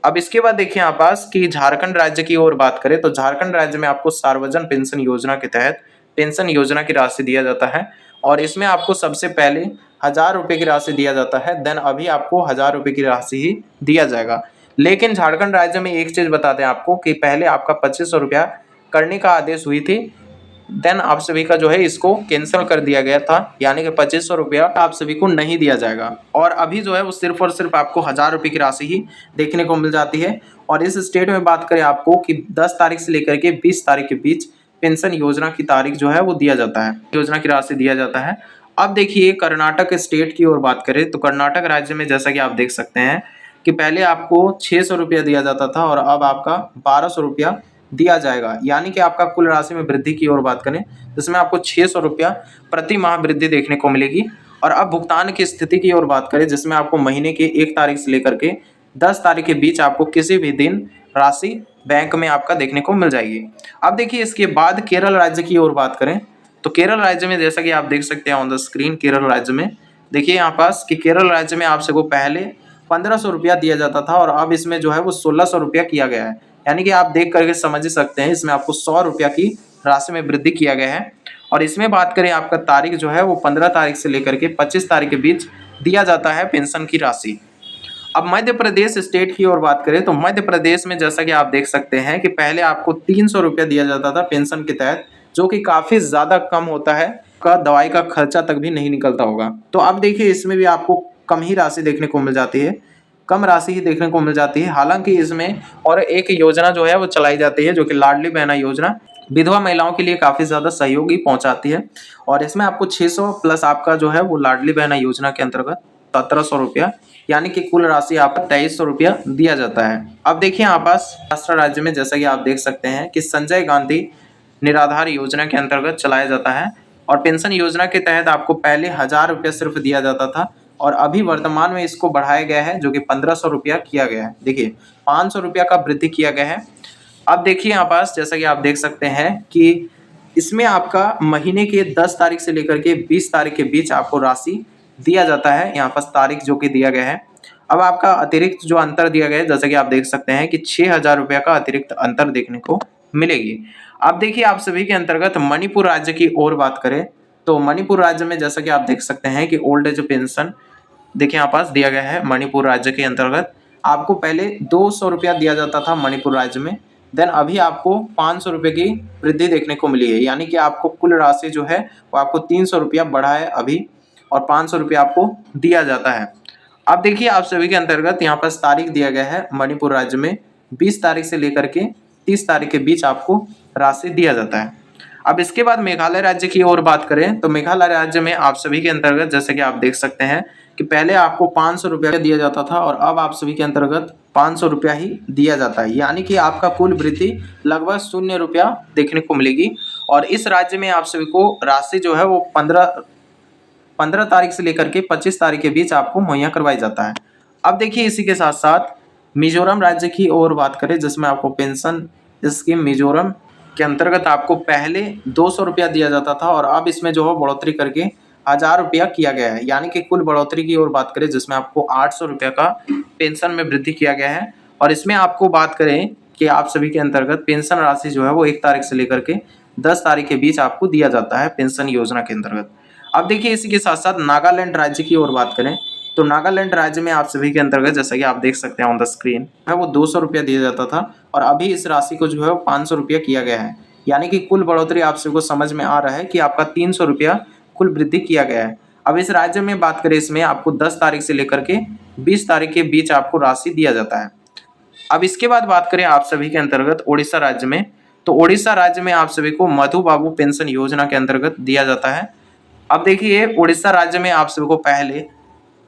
अब इसके बाद देखिए आप पास कि झारखंड राज्य की ओर बात करें तो झारखंड राज्य में आपको सार्वजन पेंशन योजना के तहत पेंशन योजना की राशि दिया जाता है और इसमें आपको सबसे पहले 1000 रुपये की राशि दिया जाता है, देन अभी आपको 1000 रुपये की राशि ही दिया जाएगा। लेकिन झारखंड राज्य में एक चीज़ बता दें आपको कि पहले आपका 2500 रुपया करने का आदेश हुई थी, देन आप सभी का जो है इसको कैंसिल कर दिया गया था। यानी कि 2500 रुपया आप सभी को नहीं दिया जाएगा और अभी जो है वो सिर्फ और सिर्फ आपको 1000 रुपये की राशि ही देखने को मिल जाती है। और इस स्टेट में बात करें आपको कि 10 तारीख से लेकर के 20 तारीख के बीच पेंशन योजना की तारीख जो है वो दिया जाता है, योजना की राशि दिया जाता है। अब देखिए कर्नाटक स्टेट की ओर बात करें तो कर्नाटक राज्य में जैसा कि आप देख सकते हैं कि पहले आपको 600 रुपया दिया जाता था और अब आपका 1200 रुपया दिया जाएगा। यानी कि आपका कुल राशि में वृद्धि की ओर बात करें जिसमें आपको 600 रुपया प्रति माह वृद्धि देखने को मिलेगी। और अब भुगतान की स्थिति की ओर बात करें जिसमें आपको महीने के 1 तारीख से लेकर के 10 तारीख के बीच आपको किसी भी दिन राशि बैंक में आपका देखने को मिल जाएगी। अब देखिए इसके बाद केरल राज्य की ओर बात करें तो केरल राज्य में जैसा कि आप देख सकते हैं ऑन द स्क्रीन, केरल राज्य में देखिए यहाँ पास कि केरल राज्य में आप सबको पहले 1500 रुपया दिया जाता था और अब इसमें जो है वो 1600 रुपया किया गया है। यानी कि आप देख करके समझ ही सकते हैं इसमें आपको 100 रुपया की राशि में वृद्धि किया गया है। और इसमें बात करें आपका तारीख जो है वो 15 तारीख से लेकर के 25 तारीख के बीच दिया जाता है पेंशन की राशि। अब मध्य प्रदेश स्टेट की ओर बात करें तो मध्य प्रदेश में जैसा कि आप देख सकते हैं कि पहले आपको 300 रुपया दिया जाता था पेंशन के तहत, जो कि काफ़ी ज़्यादा कम होता है, का दवाई का खर्चा तक भी नहीं निकलता होगा। तो अब देखिए इसमें भी आपको कम ही राशि देखने को मिल जाती है, कम राशि ही देखने को मिल जाती है। हालांकि इसमें और एक योजना जो है वो चलाई जाती है जो कि लाडली बहना योजना, विधवा महिलाओं के लिए काफ़ी ज़्यादा सहयोगी पहुंचाती है और इसमें आपको 600 प्लस आपका जो है वो लाडली बहना योजना के अंतर्गत 1700 रुपया, यानी कि कुल राशि आपको 2300 रुपया दिया जाता है। अब देखिए यहाँ पास महाराष्ट्र राज्य में जैसा कि आप देख सकते हैं कि संजय गांधी निराधार योजना के अंतर्गत चलाया जाता है और पेंशन योजना के तहत आपको पहले 1000 रुपया सिर्फ दिया जाता था और अभी वर्तमान में इसको बढ़ाया गया है जो कि 1500 रुपया किया गया है। देखिए 500 रुपया का वृद्धि किया गया है। अब देखिए यहाँ पास जैसा कि आप देख सकते हैं कि इसमें आपका महीने के 10 तारीख से लेकर के 20 तारीख के बीच आपको राशि दिया जाता है, यहाँ पास तारीख जो कि दिया गया है। अब आपका अतिरिक्त जो अंतर दिया गया है जैसा कि आप देख सकते हैं कि 6000 रुपया का अतिरिक्त अंतर देखने को मिलेगी। अब देखिए आप सभी के अंतर्गत मणिपुर राज्य की ओर बात करें तो मणिपुर राज्य में जैसा कि आप देख सकते हैं कि ओल्ड एज पेंशन देखिए यहाँ पास दिया गया है। मणिपुर राज्य के अंतर्गत आपको पहले 200 रुपया दिया जाता था मणिपुर राज्य में, देन अभी आपको 500 रुपये की वृद्धि देखने को मिली है। यानी कि आपको कुल राशि जो है वो आपको 300 रुपया बढ़ा है अभी और 500 रुपया आपको दिया जाता है। अब देखिए आप सभी के अंतर्गत यहाँ पर तारीख दिया गया है मणिपुर राज्य में 20 तारीख से लेकर के 30 तारीख के बीच आपको राशि दिया जाता है। अब इसके बाद मेघालय राज्य की ओर बात करें तो मेघालय राज्य में आप सभी के अंतर्गत जैसे कि आप देख सकते हैं कि पहले आपको 500 रुपया दिया जाता था और अब आप सभी के अंतर्गत 500 रुपया ही दिया जाता है, यानी कि आपका कुल वृद्धि लगभग 0 रुपया देखने को मिलेगी। और इस राज्य में आप सभी को राशि जो है वो 15 तारीख से लेकर के 25 तारीख के बीच आपको मुहैया करवाई जाता है। अब देखिए इसी के साथ साथ मिजोरम राज्य की ओर बात करें जिसमें आपको पेंशन स्कीम मिजोरम के अंतर्गत आपको पहले 200 रुपया दिया जाता था और अब इसमें जो है बढ़ोतरी करके 1000 रुपया किया गया है, यानी कि कुल बढ़ोतरी की ओर बात करें जिसमें आपको 800 रुपया का पेंशन में वृद्धि किया गया है। और इसमें आपको बात करें कि आप सभी के अंतर्गत पेंशन राशि जो है वो 1 तारीख से लेकर के 10 तारीख के बीच आपको दिया जाता है पेंशन योजना के अंतर्गत। अब देखिए इसी के साथ साथ नागालैंड राज्य की ओर बात करें तो नागालैंड राज्य में आप सभी के अंतर्गत जैसा कि आप देख सकते हैं ऑन द स्क्रीन है वो 200 रुपया दिया जाता था और अभी इस राशि को जो है 500 रुपया किया गया है, यानी कि कुल बढ़ोतरी आप सभी को समझ में आ रहा है कि आपका 300 रुपया कुल वृद्धि किया गया है। अब इस राज्य में बात करें इसमें आपको 10 तारीख से लेकर के 20 तारीख के बीच आपको राशि दिया जाता है। अब इसके बाद बात करें आप सभी के अंतर्गत उड़ीसा राज्य में तो उड़ीसा राज्य में आप सभी को मधु बाबू पेंशन योजना के अंतर्गत दिया जाता है। अब देखिए उड़ीसा राज्य में आप सभी को पहले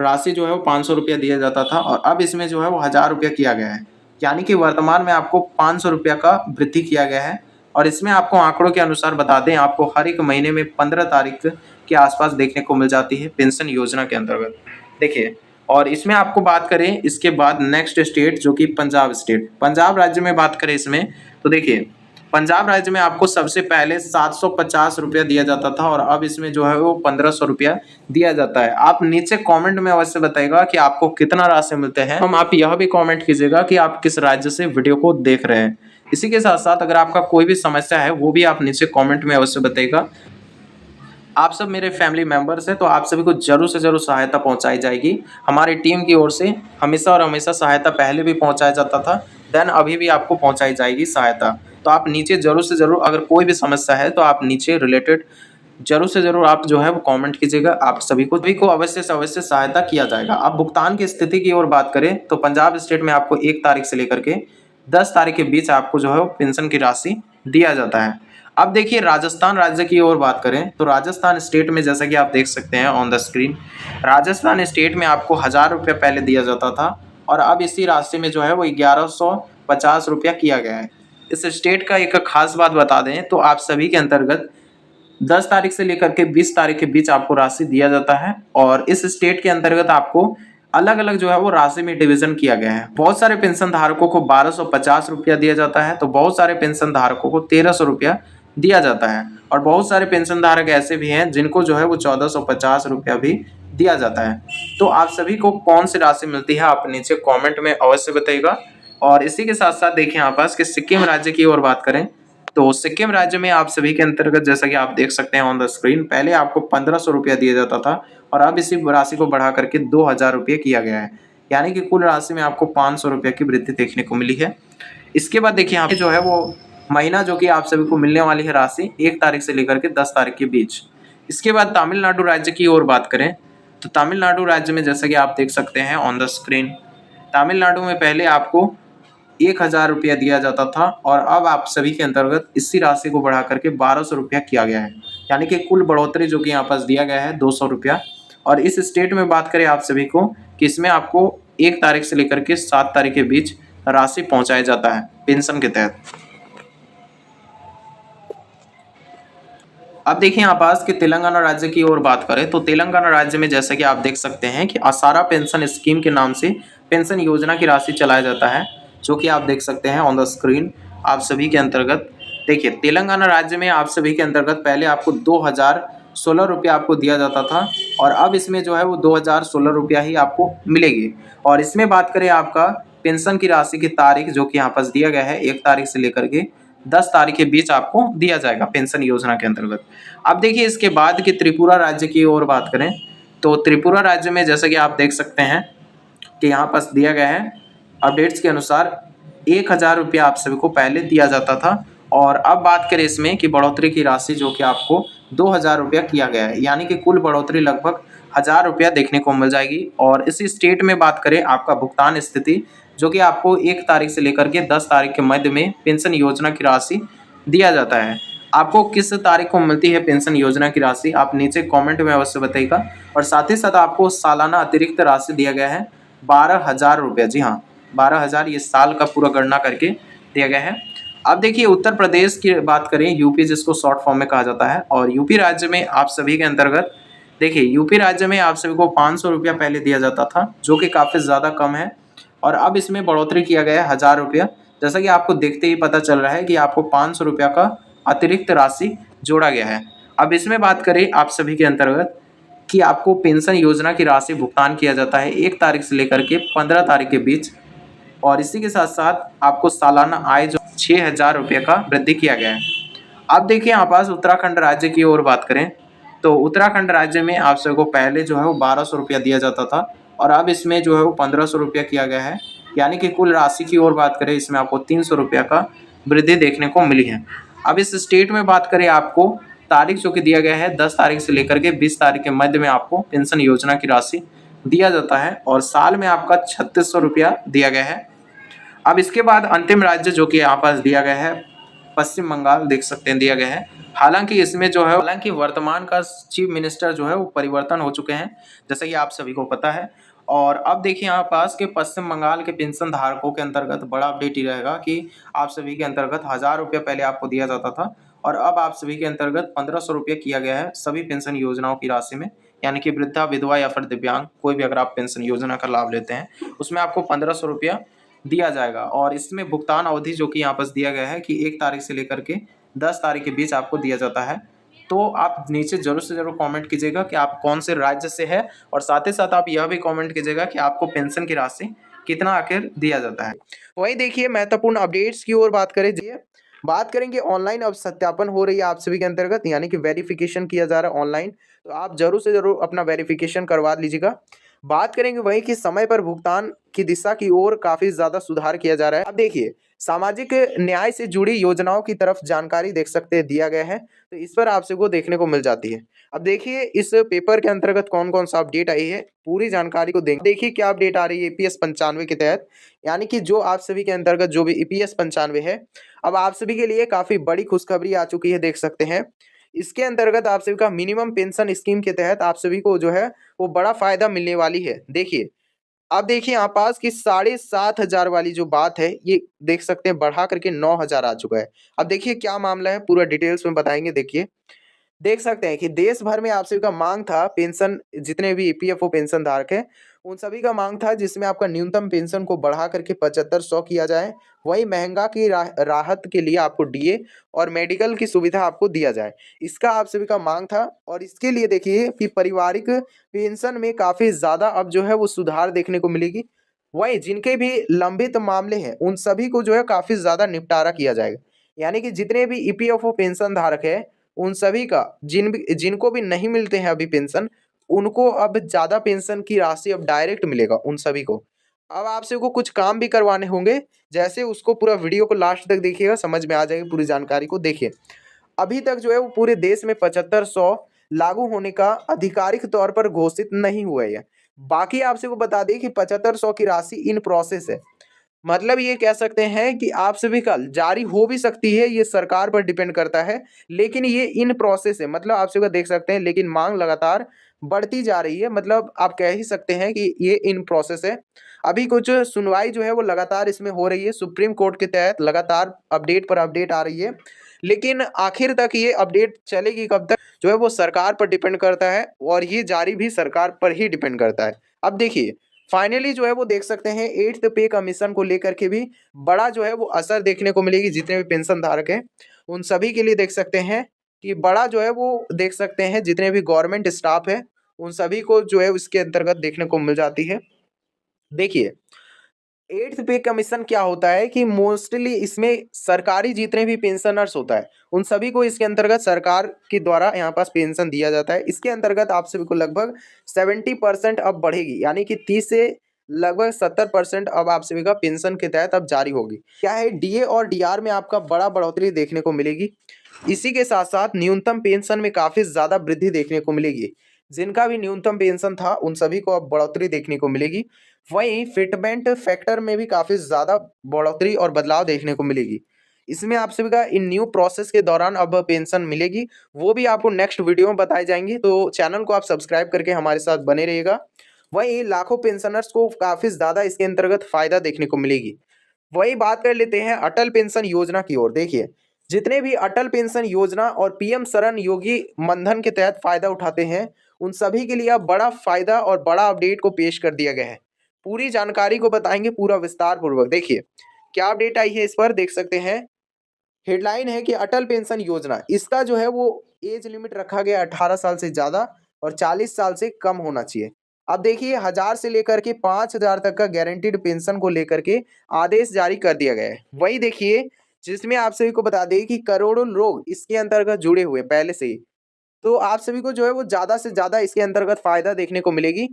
राशि जो है वो 500 रुपया दिया जाता था और अब इसमें जो है वो 1000 रुपया किया गया है, यानी कि वर्तमान में आपको 500 रुपया का वृद्धि किया गया है। और इसमें आपको आंकड़ों के अनुसार बता दें आपको हर एक महीने में 15 तारीख के आसपास देखने को मिल जाती है पेंशन योजना के अंतर्गत। देखिए और इसमें आपको बात करें इसके बाद नेक्स्ट स्टेट जो कि पंजाब राज्य में बात करें इसमें तो देखिए पंजाब राज्य में आपको सबसे पहले 750 रुपया दिया जाता था और अब इसमें जो है वो 1500 रुपया दिया जाता है। आप नीचे कमेंट में अवश्य बताइएगा कि आपको कितना राशि मिलते हैं। हम आप यह भी कमेंट कीजिएगा कि आप किस राज्य से वीडियो को देख रहे हैं। इसी के साथ साथ अगर आपका कोई भी समस्या है वो भी आप नीचे कमेंट में अवश्य बताइएगा। आप सब मेरे फैमिली मेंबर्स हैं तो आप सभी को जरूर से जरूर सहायता पहुंचाई जाएगी। हमारी टीम की ओर से हमेशा और हमेशा सहायता पहले भी पहुंचाया जाता था, देन अभी भी आपको पहुंचाई जाएगी सहायता। तो आप नीचे जरूर से जरूर अगर कोई भी समस्या है तो आप नीचे रिलेटेड जरूर से जरूर आप जो है वो कमेंट कीजिएगा। आप सभी को अवश्य से अवश्य सहायता किया जाएगा। अब भुगतान की स्थिति की ओर बात करें तो पंजाब स्टेट में आपको 1 तारीख से लेकर के 10 तारीख के बीच आपको जो है वो पेंशन की राशि दिया जाता है। अब देखिए राजस्थान राज्य की ओर बात करें तो राजस्थान स्टेट में जैसा कि आप देख सकते हैं on the screen, Rajasthan state में आपको 1000 रुपया पहले दिया जाता था और अब इसी राशि में जो है वो 1150 रुपया किया गया है। इस स्टेट का एक खास बात बता दें तो आप सभी के अंतर्गत 10 तारीख से लेकर के 20 तारीख के बीच आपको राशि दिया जाता है और इस स्टेट के अंतर्गत आपको अलग अलग जो है वो राशि में डिवीजन किया गया है। बहुत सारे पेंशन धारकों को 1250 रुपया दिया जाता है तो बहुत सारे पेंशन धारकों को 1300 रुपया दिया जाता है और बहुत सारे पेंशन धारक ऐसे भी हैं जिनको जो है वो 1450 रुपया भी दिया जाता है। तो आप सभी को कौन सी राशि मिलती है आप नीचे कमेंट में अवश्य बताइएगा। और इसी के साथ साथ देखिए यहाँ पास कि सिक्किम राज्य की ओर बात करें तो सिक्किम राज्य में आप सभी के अंतर्गत जैसा कि आप देख सकते हैं ऑन द स्क्रीन, पहले आपको 1500 रुपया दिया जाता था और अब इसी राशि को बढ़ा करके 2000 रुपये किया गया है, यानी कि कुल राशि में आपको 500 रुपये की वृद्धि देखने को मिली है। इसके बाद देखिए यहाँ पे जो है वो महीना जो कि आप सभी को मिलने वाली है राशि 1 तारीख से लेकर के 10 तारीख के बीच। इसके बाद तमिलनाडु राज्य की ओर बात करें तो तमिलनाडु राज्य में जैसा कि आप देख सकते हैं ऑन द स्क्रीन, तमिलनाडु में पहले आपको 1000 रुपया दिया जाता था और अब आप सभी के अंतर्गत इसी राशि को बढ़ा करके 1200 रुपया किया गया है, यानी कि कुल बढ़ोतरी जो कि यहाँ पास दिया गया है 200 रुपया। और इस स्टेट में बात करें आप सभी को कि इसमें आपको 1 तारीख से लेकर के 7 तारीख के बीच राशि पहुंचाया जाता है पेंशन के तहत। अब देखिए यहाँ पास कि तेलंगाना राज्य की ओर बात करें तो तेलंगाना राज्य में जैसा कि आप देख सकते हैं कि आसारा पेंशन स्कीम के नाम से पेंशन योजना की राशि चलाया जाता है, जो कि आप देख सकते हैं ऑन द स्क्रीन आप सभी के अंतर्गत। देखिए तेलंगाना राज्य में आप सभी के अंतर्गत पहले आपको 2016 रुपया आपको दिया जाता था और अब इसमें जो है वो 2016 रुपया ही आपको मिलेगी। और इसमें बात करें आपका पेंशन की राशि की तारीख जो कि यहाँ पास दिया गया है 1 तारीख से लेकर के 10 तारीख के बीच आपको दिया जाएगा पेंशन योजना के अंतर्गत। अब देखिए इसके बाद की त्रिपुरा राज्य की ओर बात करें तो त्रिपुरा राज्य में जैसा कि आप देख सकते हैं कि यहाँ पास दिया गया है अपडेट्स के अनुसार 1000 रुपया आप सभी को पहले दिया जाता था और अब बात करें इसमें कि बढ़ोतरी की राशि जो कि आपको 2000 रुपया किया गया है, यानी कि कुल बढ़ोतरी लगभग 1000 रुपया देखने को मिल जाएगी। और इसी स्टेट में बात करें आपका भुगतान स्थिति जो कि आपको 1 तारीख से लेकर के 10 तारीख के मध्य में पेंशन योजना की राशि दिया जाता है। आपको किस तारीख को मिलती है पेंशन योजना की राशि, आप नीचे कमेंट में अवश्य बताइएगा। और साथ ही साथ आपको सालाना अतिरिक्त राशि दिया गया है 12,000 रुपये। जी हाँ, 12,000 ये साल का पूरा गणना करके दिया गया है। अब देखिए उत्तर प्रदेश की बात करें, यूपी जिसको शॉर्ट फॉर्म में कहा जाता है, और यूपी राज्य में आप सभी के अंतर्गत देखिए यूपी राज्य में आप सभी को 500 रुपया पहले दिया जाता था, जो कि काफ़ी ज़्यादा कम है, और अब इसमें बढ़ोतरी किया गया है 1,000 रुपया। जैसा कि आपको देखते ही पता चल रहा है कि आपको 500 रुपया का अतिरिक्त राशि जोड़ा गया है। अब इसमें बात करें आप सभी के अंतर्गत कि आपको पेंशन योजना की राशि भुगतान किया जाता है 1 तारीख से लेकर के 15 तारीख के बीच, और इसी के साथ साथ आपको सालाना आय जो 6,000 रुपये का वृद्धि किया गया है। अब देखिए यहाँ पास उत्तराखंड राज्य की ओर बात करें, तो उत्तराखंड राज्य में आप सबको पहले जो है वो 1,200 रुपया दिया जाता था, और अब इसमें जो है वो 1,500 रुपया किया गया है। यानी कि कुल राशि की ओर बात करें, इसमें आपको 300 रुपया का वृद्धि देखने को मिली है। अब इस स्टेट में बात करें, आपको तारीख जो कि दिया गया है 10 तारीख से लेकर के 20 तारीख के मध्य में आपको पेंशन योजना की राशि दिया जाता है, और साल में आपका 3,600 रुपया दिया गया है। अब इसके बाद अंतिम राज्य जो कि यहाँ पास दिया गया है पश्चिम बंगाल, देख सकते हैं दिया गया है। हालांकि इसमें जो है, हालांकि वर्तमान का चीफ मिनिस्टर जो है वो परिवर्तन हो चुके हैं, जैसा कि आप सभी को पता है। और अब देखिए यहाँ पास के पश्चिम बंगाल के पेंशन धारकों के अंतर्गत बड़ा अपडेट ही रहेगा कि आप सभी के अंतर्गत 1,000 रुपये पहले आपको दिया जाता था, और अब आप सभी के अंतर्गत 1,500 रुपये किया गया है सभी पेंशन योजनाओं की राशि में। यानी कि वृद्धा, विधवा या फिर दिव्यांग, कोई भी अगर आप पेंशन योजना का लाभ लेते हैं उसमें आपको 1,500 रुपया दिया जाएगा। और इसमें भुगतान अवधि जो कि यहाँ पर दिया गया है कि 1 तारीख से लेकर के 10 तारीख के बीच आपको दिया जाता है। तो आप नीचे जरूर से जरूर कमेंट कीजिएगा कि आप कौन से राज्य से है, और साथ ही साथ आप यह भी कमेंट कीजिएगा कि आपको पेंशन की राशि कितना आखिर दिया जाता है। वही देखिए महत्वपूर्ण अपडेट्स की ओर बात करें, बात करेंगे ऑनलाइन अब सत्यापन हो रही है आप सभी के अंतर्गत, यानी कि वेरिफिकेशन किया जा रहा है ऑनलाइन, तो आप जरूर से जरूर अपना वेरिफिकेशन करवा लीजिएगा। बात करेंगे वही कि समय पर भुगतान की दिशा की ओर काफी ज्यादा सुधार किया जा रहा है। अब देखिए सामाजिक न्याय से जुड़ी योजनाओं की तरफ जानकारी देख सकते हैं दिया गया है, तो इस पर आप सबको देखने को मिल जाती है। अब देखिए इस पेपर के अंतर्गत कौन कौन सा अपडेट आई है, पूरी जानकारी को देखिए क्या अपडेट आ रही है ईपीएस 95 के तहत, यानी कि जो आप सभी के अंतर्गत जो भी ईपीएस 95 है, अब आप सभी के लिए काफी बड़ी खुशखबरी आ चुकी है, देख सकते हैं। इसके अंतर्गत आप सभी का मिनिमम पेंशन स्कीम के तहत आप सभी को जो है वो बड़ा फायदा मिलने वाली है। देखिए अब देखिए यहाँ पास कि 7,500 वाली जो बात है, ये देख सकते हैं बढ़ा करके 9,000 आ चुका है। अब देखिए क्या मामला है, पूरा डिटेल्स में बताएंगे। देखिए देख सकते हैं कि देश भर में आप सभी का मांग था, पेंशन जितने भी ईपीएफओ पेंशन धारक हैं उन सभी का मांग था, जिसमें आपका न्यूनतम पेंशन को बढ़ा करके 7500 किया जाए, वही महंगा की राहत के लिए आपको डीए और मेडिकल की सुविधा आपको दिया जाए, इसका आप सभी का मांग था। और इसके लिए देखिए कि पारिवारिक पेंशन में काफी ज्यादा अब जो है वो सुधार देखने को मिलेगी, वही जिनके भी लंबित मामले हैं उन सभी को जो है काफी ज्यादा निपटारा किया जाएगा। यानी कि जितने भी ईपीएफओ पेंशन धारक है उन सभी का जिनको भी नहीं मिलते हैं अभी पेंशन, उनको अब ज़्यादा पेंशन की राशि अब डायरेक्ट मिलेगा उन सभी को। अब आप सभी को कुछ काम भी करवाने होंगे, जैसे उसको पूरा वीडियो को लास्ट तक देखिएगा, समझ में आ जाएगी पूरी जानकारी को। देखिए अभी तक जो है वो पूरे देश में 7500 लागू होने का आधिकारिक तौर पर घोषित नहीं हुआ है। बाकी आप सबको बता दें कि 7500 की राशि इन प्रोसेस है, मतलब ये कह सकते हैं कि आप सभी का जारी हो भी सकती है, ये सरकार पर डिपेंड करता है, लेकिन ये इन प्रोसेस है, मतलब आप सभी का देख सकते हैं। लेकिन मांग लगातार बढ़ती जा रही है, मतलब आप कह ही सकते हैं कि ये इन प्रोसेस है। अभी कुछ सुनवाई जो है वो लगातार इसमें हो रही है, सुप्रीम कोर्ट के तहत लगातार अपडेट पर अपडेट आ रही है, लेकिन आखिर तक ये अपडेट चलेगी कब तक जो है वो सरकार पर डिपेंड करता है, और ये जारी भी सरकार पर ही डिपेंड करता है। अब देखिए फाइनली जो है वो देख सकते हैं 8th पे कमीशन को लेकर के भी बड़ा जो है वो असर देखने को मिलेगी, जितने भी पेंशन धारक हैं उन सभी के लिए देख सकते हैं कि बड़ा जो है वो देख सकते हैं, जितने भी गवर्नमेंट स्टाफ है उन सभी को जो है उसके अंतर्गत देखने को मिल जाती है। देखिए 8th पे कमीशन क्या होता है कि मोस्टली इसमें सरकारी जितने भी पेंशनर्स होता है उन सभी को इसके अंतर्गत सरकार के द्वारा यहाँ पास पेंशन दिया जाता है। इसके अंतर्गत आप सभी को लगभग 70% अब बढ़ेगी, यानी कि 30 से लगभग 70% अब आप सभी का पेंशन के तहत अब जारी होगी। क्या है, डीए और डीआर में आपका बड़ा बढ़ोतरी देखने को मिलेगी। इसी के साथ साथ न्यूनतम पेंशन में काफी ज्यादा वृद्धि देखने को मिलेगी। जिनका भी न्यूनतम पेंशन था उन सभी को अब बढ़ोतरी देखने को मिलेगी। वहीं फिटमेंट फैक्टर में भी काफ़ी ज़्यादा बढ़ोतरी और बदलाव देखने को मिलेगी। इसमें आप सभी का इन न्यू प्रोसेस के दौरान अब पेंशन मिलेगी, वो भी आपको नेक्स्ट वीडियो में बताए जाएंगे, तो चैनल को आप सब्सक्राइब करके हमारे साथ बने रहिएगा। वहीं लाखों पेंशनर्स को काफ़ी ज़्यादा इसके अंतर्गत फ़ायदा देखने को मिलेगी। वही बात कर लेते हैं अटल पेंशन योजना की ओर। देखिए, जितने भी अटल पेंशन योजना और पीएम शरण योगी मनधन के तहत फायदा उठाते हैं, उन सभी के लिए अब बड़ा फायदा और बड़ा अपडेट को पेश कर दिया गया है। पूरी जानकारी को बताएंगे पूरा विस्तार पूर्वक। देखिए, क्या अपडेट आई है इस पर देख सकते हैं। हेडलाइन है कि अटल पेंशन योजना, इसका जो है वो एज लिमिट रखा गया 18 साल से ज़्यादा और 40 साल से कम होना चाहिए। अब देखिए, 1000 से लेकर के 5000 तक का गारंटीड पेंशन को लेकर के आदेश जारी कर दिया गया है। वही देखिए, जिसमें आप सभी को बता दें कि करोड़ों लोग इसके अंतर्गत जुड़े हुए पहले से ही, तो आप सभी को जो है वो ज़्यादा से ज़्यादा इसके अंतर्गत फ़ायदा देखने को मिलेगी।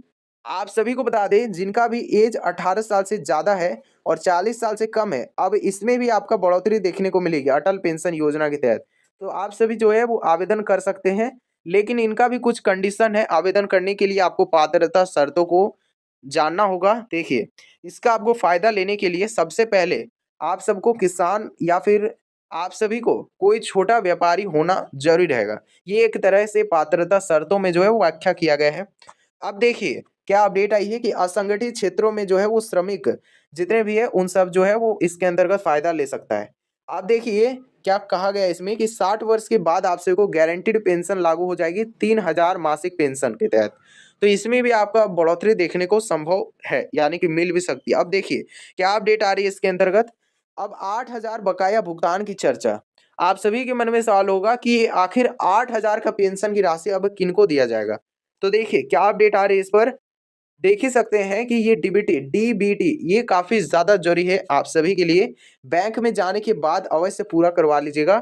आप सभी को बता दें, जिनका भी एज 18 साल से ज़्यादा है और 40 साल से कम है, अब इसमें भी आपका बढ़ोतरी देखने को मिलेगी अटल पेंशन योजना के तहत। तो आप सभी जो है वो आवेदन कर सकते हैं, लेकिन इनका भी कुछ कंडीशन है। आवेदन करने के लिए आपको पात्रता शर्तों को जानना होगा। देखिए, इसका आपको फ़ायदा लेने के लिए सबसे पहले आप सबको किसान या फिर आप सभी को कोई छोटा व्यापारी होना ज़रूरी रहेगा। ये एक तरह से पात्रता शर्तों में जो है वो व्याख्या किया गया है। अब देखिए, क्या अपडेट आई है कि असंगठित क्षेत्रों में जो है वो श्रमिक जितने भी है उन सब जो है वो इसके अंतर्गत फ़ायदा ले सकता है। अब देखिए, क्या कहा गया है इसमें कि 60 वर्ष के बाद आप सभी को गारंटीड पेंशन लागू हो जाएगी 3000 मासिक पेंशन के तहत। तो इसमें भी आपका बढ़ोतरी देखने को संभव है, यानी कि मिल भी सकती है। अब देखिए, क्या अपडेट आ रही है इसके अंतर्गत। अब 8000 बकाया भुगतान की चर्चा। आप सभी के मन में सवाल होगा कि आखिर 8000 का पेंशन की राशि अब किनको दिया जाएगा। तो देखिए, क्या अपडेट आ रही है इस पर। देख ही सकते हैं कि ये डीबीटी डीबीटी ये काफ़ी ज़्यादा ज़रूरी है आप सभी के लिए। बैंक में जाने के बाद अवश्य पूरा करवा लीजिएगा।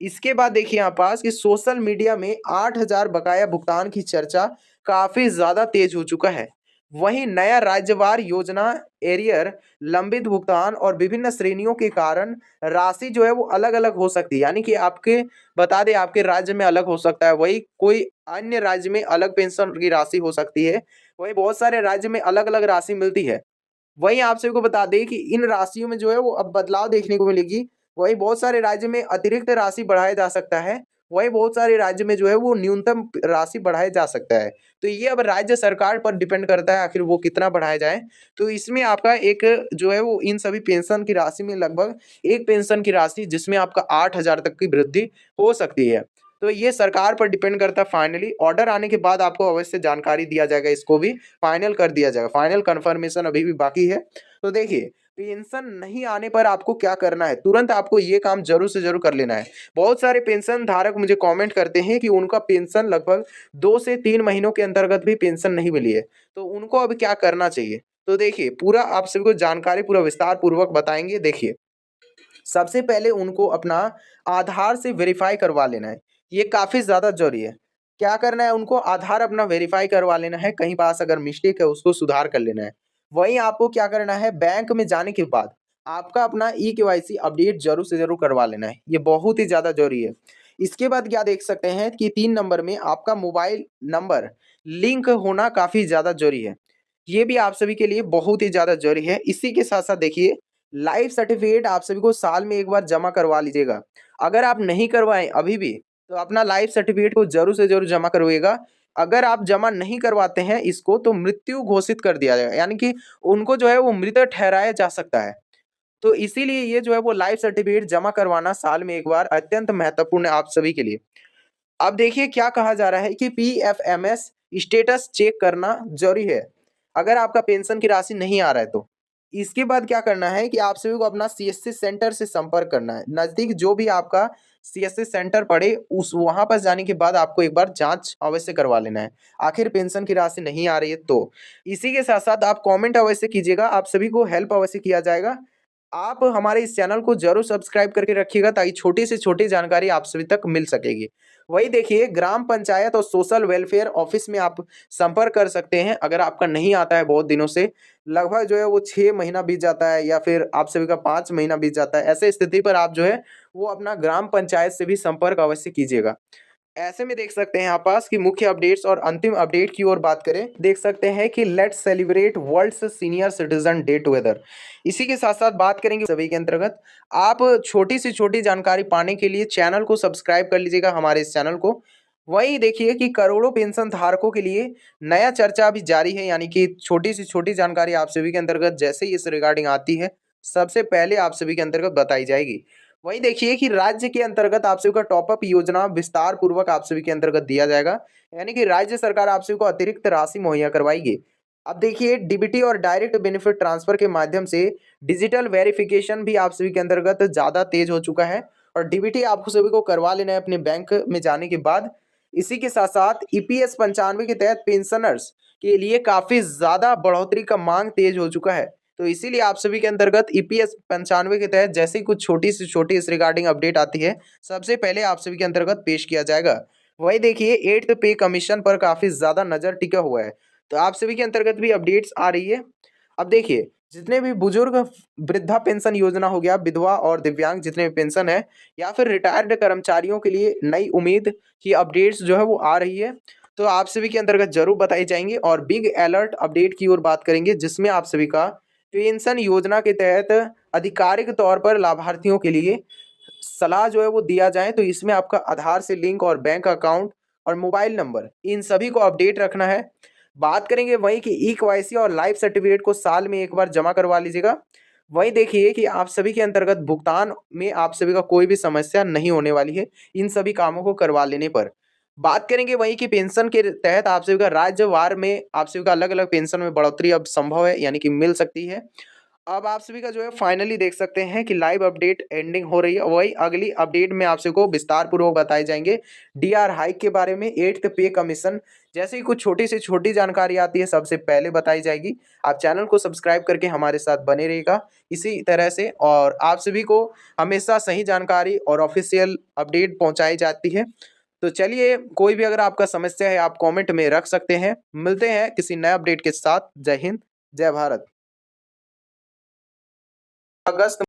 इसके बाद देखिए यहाँ पास कि सोशल मीडिया में 8000 बकाया भुगतान की चर्चा काफ़ी ज़्यादा तेज हो चुका है। वहीं नया राज्यवार योजना, एरियर, लंबित भुगतान और विभिन्न श्रेणियों के कारण राशि जो है वो अलग-अलग हो सकती है। यानी कि आपके बता दें, आपके राज्य में अलग हो सकता है, वही कोई अन्य राज्य में अलग पेंशन की राशि हो सकती है। वहीं बहुत सारे राज्य में अलग-अलग राशि मिलती है। वहीं आप सभी को बता दें कि इन राशियों में जो है वो अब बदलाव देखने को मिलेगी। वहीं बहुत सारे राज्य में अतिरिक्त राशि बढ़ाया जा सकता है। वहीं बहुत सारे राज्य में जो है वो न्यूनतम राशि बढ़ाया जा सकता है। तो ये अब राज्य सरकार पर डिपेंड करता है आखिर वो कितना बढ़ाया जाए। तो इसमें आपका एक जो है वो इन सभी पेंशन की राशि में लगभग एक पेंशन की राशि जिसमें आपका 8000 तक की वृद्धि हो सकती है। तो ये सरकार पर डिपेंड करता है। फाइनली ऑर्डर आने के बाद आपको अवश्य जानकारी दिया जाएगा, इसको भी फाइनल कर दिया जाएगा। फाइनल कंफर्मेशन अभी भी बाकी है। तो देखिए, पेंशन नहीं आने पर आपको क्या करना है, तुरंत आपको ये काम जरूर से जरूर कर लेना है। बहुत सारे पेंशन धारक मुझे कमेंट करते हैं कि उनका पेंशन लगभग 2 से 3 महीनों के अंतर्गत भी पेंशन नहीं मिली है, तो उनको अब क्या करना चाहिए। तो देखिए, पूरा आप सभी को जानकारी पूरा विस्तार पूर्वक बताएंगे। देखिए, सबसे पहले उनको अपना आधार से वेरीफाई करवा लेना है। ये काफ़ी ज़्यादा ज़रूरी है। क्या करना है, उनको आधार अपना वेरीफाई करवा लेना है, कहीं पास अगर मिस्टेक है उसको सुधार कर लेना है। वहीं आपको क्या करना है, बैंक में जाने के बाद आपका अपना ई-केवाईसी अपडेट ज़रूर से ज़रूर करवा लेना है। ये बहुत ही ज़्यादा ज़रूरी है। इसके बाद क्या देख सकते हैं कि 3 नंबर में आपका मोबाइल नंबर लिंक होना काफ़ी ज़्यादा ज़रूरी है। ये भी आप सभी के लिए बहुत ही ज़्यादा ज़रूरी है। इसी के साथ-साथ देखिए, लाइफ सर्टिफ़िकेट आप सभी को साल में एक बार जमा करवा लीजिएगा। अगर आप नहीं करवाएँ अभी भी, तो अपना लाइफ सर्टिफ़िकेट को ज़रूर से ज़रूर जमा करवाइएगा। अगर आप जमा नहीं करवाते हैं इसको, तो मृत्यु घोषित कर दिया जाएगा, यानी कि उनको जो है वो मृत ठहराया जा सकता है। तो इसीलिए ये जो है वो लाइफ सर्टिफ़िकेट जमा करवाना साल में एक बार अत्यंत महत्वपूर्ण है आप सभी के लिए। अब देखिए, क्या कहा जा रहा है कि पीएफएमएस स्टेटस चेक करना ज़रूरी है, अगर आपका पेंशन की राशि नहीं आ रहा है तो। इसके बाद क्या करना है कि आप सभी को अपना सीएससी सेंटर से संपर्क करना है। नज़दीक जो भी आपका सीएससी सेंटर पड़े, उस वहाँ पर जाने के बाद आपको एक बार जाँच अवश्य करवा लेना है, आखिर पेंशन की राशि नहीं आ रही है तो। इसी के साथ-साथ आप कमेंट अवश्य कीजिएगा, आप सभी को हेल्प अवश्य किया जाएगा। आप हमारे इस चैनल को ज़रूर सब्सक्राइब करके रखिएगा, ताकि छोटी से छोटी जानकारी आप सभी तक मिल सकेगी। वही देखिए, ग्राम पंचायत और सोशल वेलफेयर ऑफिस में आप संपर्क कर सकते हैं, अगर आपका नहीं आता है बहुत दिनों से, लगभग जो है वो 6 महीना बीत जाता है या फिर आप सभी का 5 महीना बीत जाता है। ऐसे स्थिति पर आप जो है वो अपना ग्राम पंचायत से भी संपर्क अवश्य कीजिएगा। ऐसे में देख सकते हैं यहाँ पास कि मुख्य अपडेट्स और अंतिम अपडेट की ओर बात करें, देख सकते हैं कि let's celebrate world's senior citizen day together. इसी के साथ साथ बात करेंगे सभी के अंतर्गत आप छोटी से छोटी जानकारी पाने के लिए चैनल को सब्सक्राइब कर लीजिएगा, हमारे इस चैनल को। वही देखिए कि करोड़ों पेंशन धारकों के लिए नया चर्चा अभी जारी है, यानी कि छोटी से छोटी जानकारी आप सभी के अंतर्गत जैसे ही इस रिगार्डिंग आती है सबसे पहले आप सभी के अंतर्गत बताई जाएगी। वही देखिए कि राज्य के अंतर्गत आप सभी का टॉपअप योजना विस्तार पूर्वक आप सभी के अंतर्गत दिया जाएगा, यानी कि राज्य सरकार आप सभी को अतिरिक्त राशि मुहैया करवाएगी। अब देखिए डीबीटी और डायरेक्ट बेनिफिट ट्रांसफर के माध्यम से डिजिटल वेरिफिकेशन भी आप सभी के अंतर्गत ज्यादा तेज हो चुका है और डीबीटी आपको सभी को करवा लेना है अपने बैंक में जाने के बाद। इसी के साथ साथ ईपीएस 95 के तहत पेंशनर्स के लिए काफी ज्यादा बढ़ोतरी का मांग तेज हो चुका है, तो इसीलिए आप सभी के अंतर्गत ईपीएस 95 के तहत जैसे ही कुछ छोटी से छोटी इस रिगार्डिंग अपडेट आती है सबसे पहले आप सभी के अंतर्गत पेश किया जाएगा। वही देखिए 8th पे कमीशन पर काफी ज्यादा नजर टिका हुआ है, तो आप सभी के अंतर्गत भी अपडेट्स आ रही है। अब देखिए जितने भी बुजुर्ग वृद्धा पेंशन योजना हो गया, विधवा और दिव्यांग जितने भी पेंशन है या फिर रिटायर्ड कर्मचारियों के लिए नई उम्मीद की अपडेट्स जो है वो आ रही है, तो आप सभी के अंतर्गत जरूर बताई जाएंगे। और बिग अलर्ट अपडेट की ओर बात करेंगे जिसमें आप सभी का पेंशन योजना के तहत आधिकारिक तौर पर लाभार्थियों के लिए सलाह जो है वो दिया जाए, तो इसमें आपका आधार से लिंक और बैंक अकाउंट और मोबाइल नंबर इन सभी को अपडेट रखना है। बात करेंगे वही कि ई केवाईसी और लाइफ सर्टिफिकेट को साल में एक बार जमा करवा लीजिएगा। वही देखिए कि आप सभी के अंतर्गत भुगतान में आप सभी का कोई भी समस्या नहीं होने वाली है इन सभी कामों को करवा लेने पर। बात करेंगे वही कि पेंशन के तहत आप सभी का राज्यवार में आप सभी का अलग अलग पेंशन में बढ़ोतरी अब संभव है, यानी कि मिल सकती है। अब आप सभी का जो है फाइनली देख सकते हैं कि लाइव अपडेट एंडिंग हो रही है, वही अगली अपडेट में आप सभी को विस्तार पूर्वक बताए जाएंगे डीआर हाइक के बारे में, 8th पे कमीशन जैसे ही कुछ छोटी से छोटी जानकारी आती है सबसे पहले बताई जाएगी। आप चैनल को सब्सक्राइब करके हमारे साथ बने रहिएगा इसी तरह से, और आप सभी को हमेशा सही जानकारी और ऑफिशियल अपडेट पहुंचाई जाती है। तो चलिए कोई भी अगर आपका समस्या है आप कमेंट में रख सकते हैं। मिलते हैं किसी नए अपडेट के साथ। जय हिंद, जय भारत। अगस्त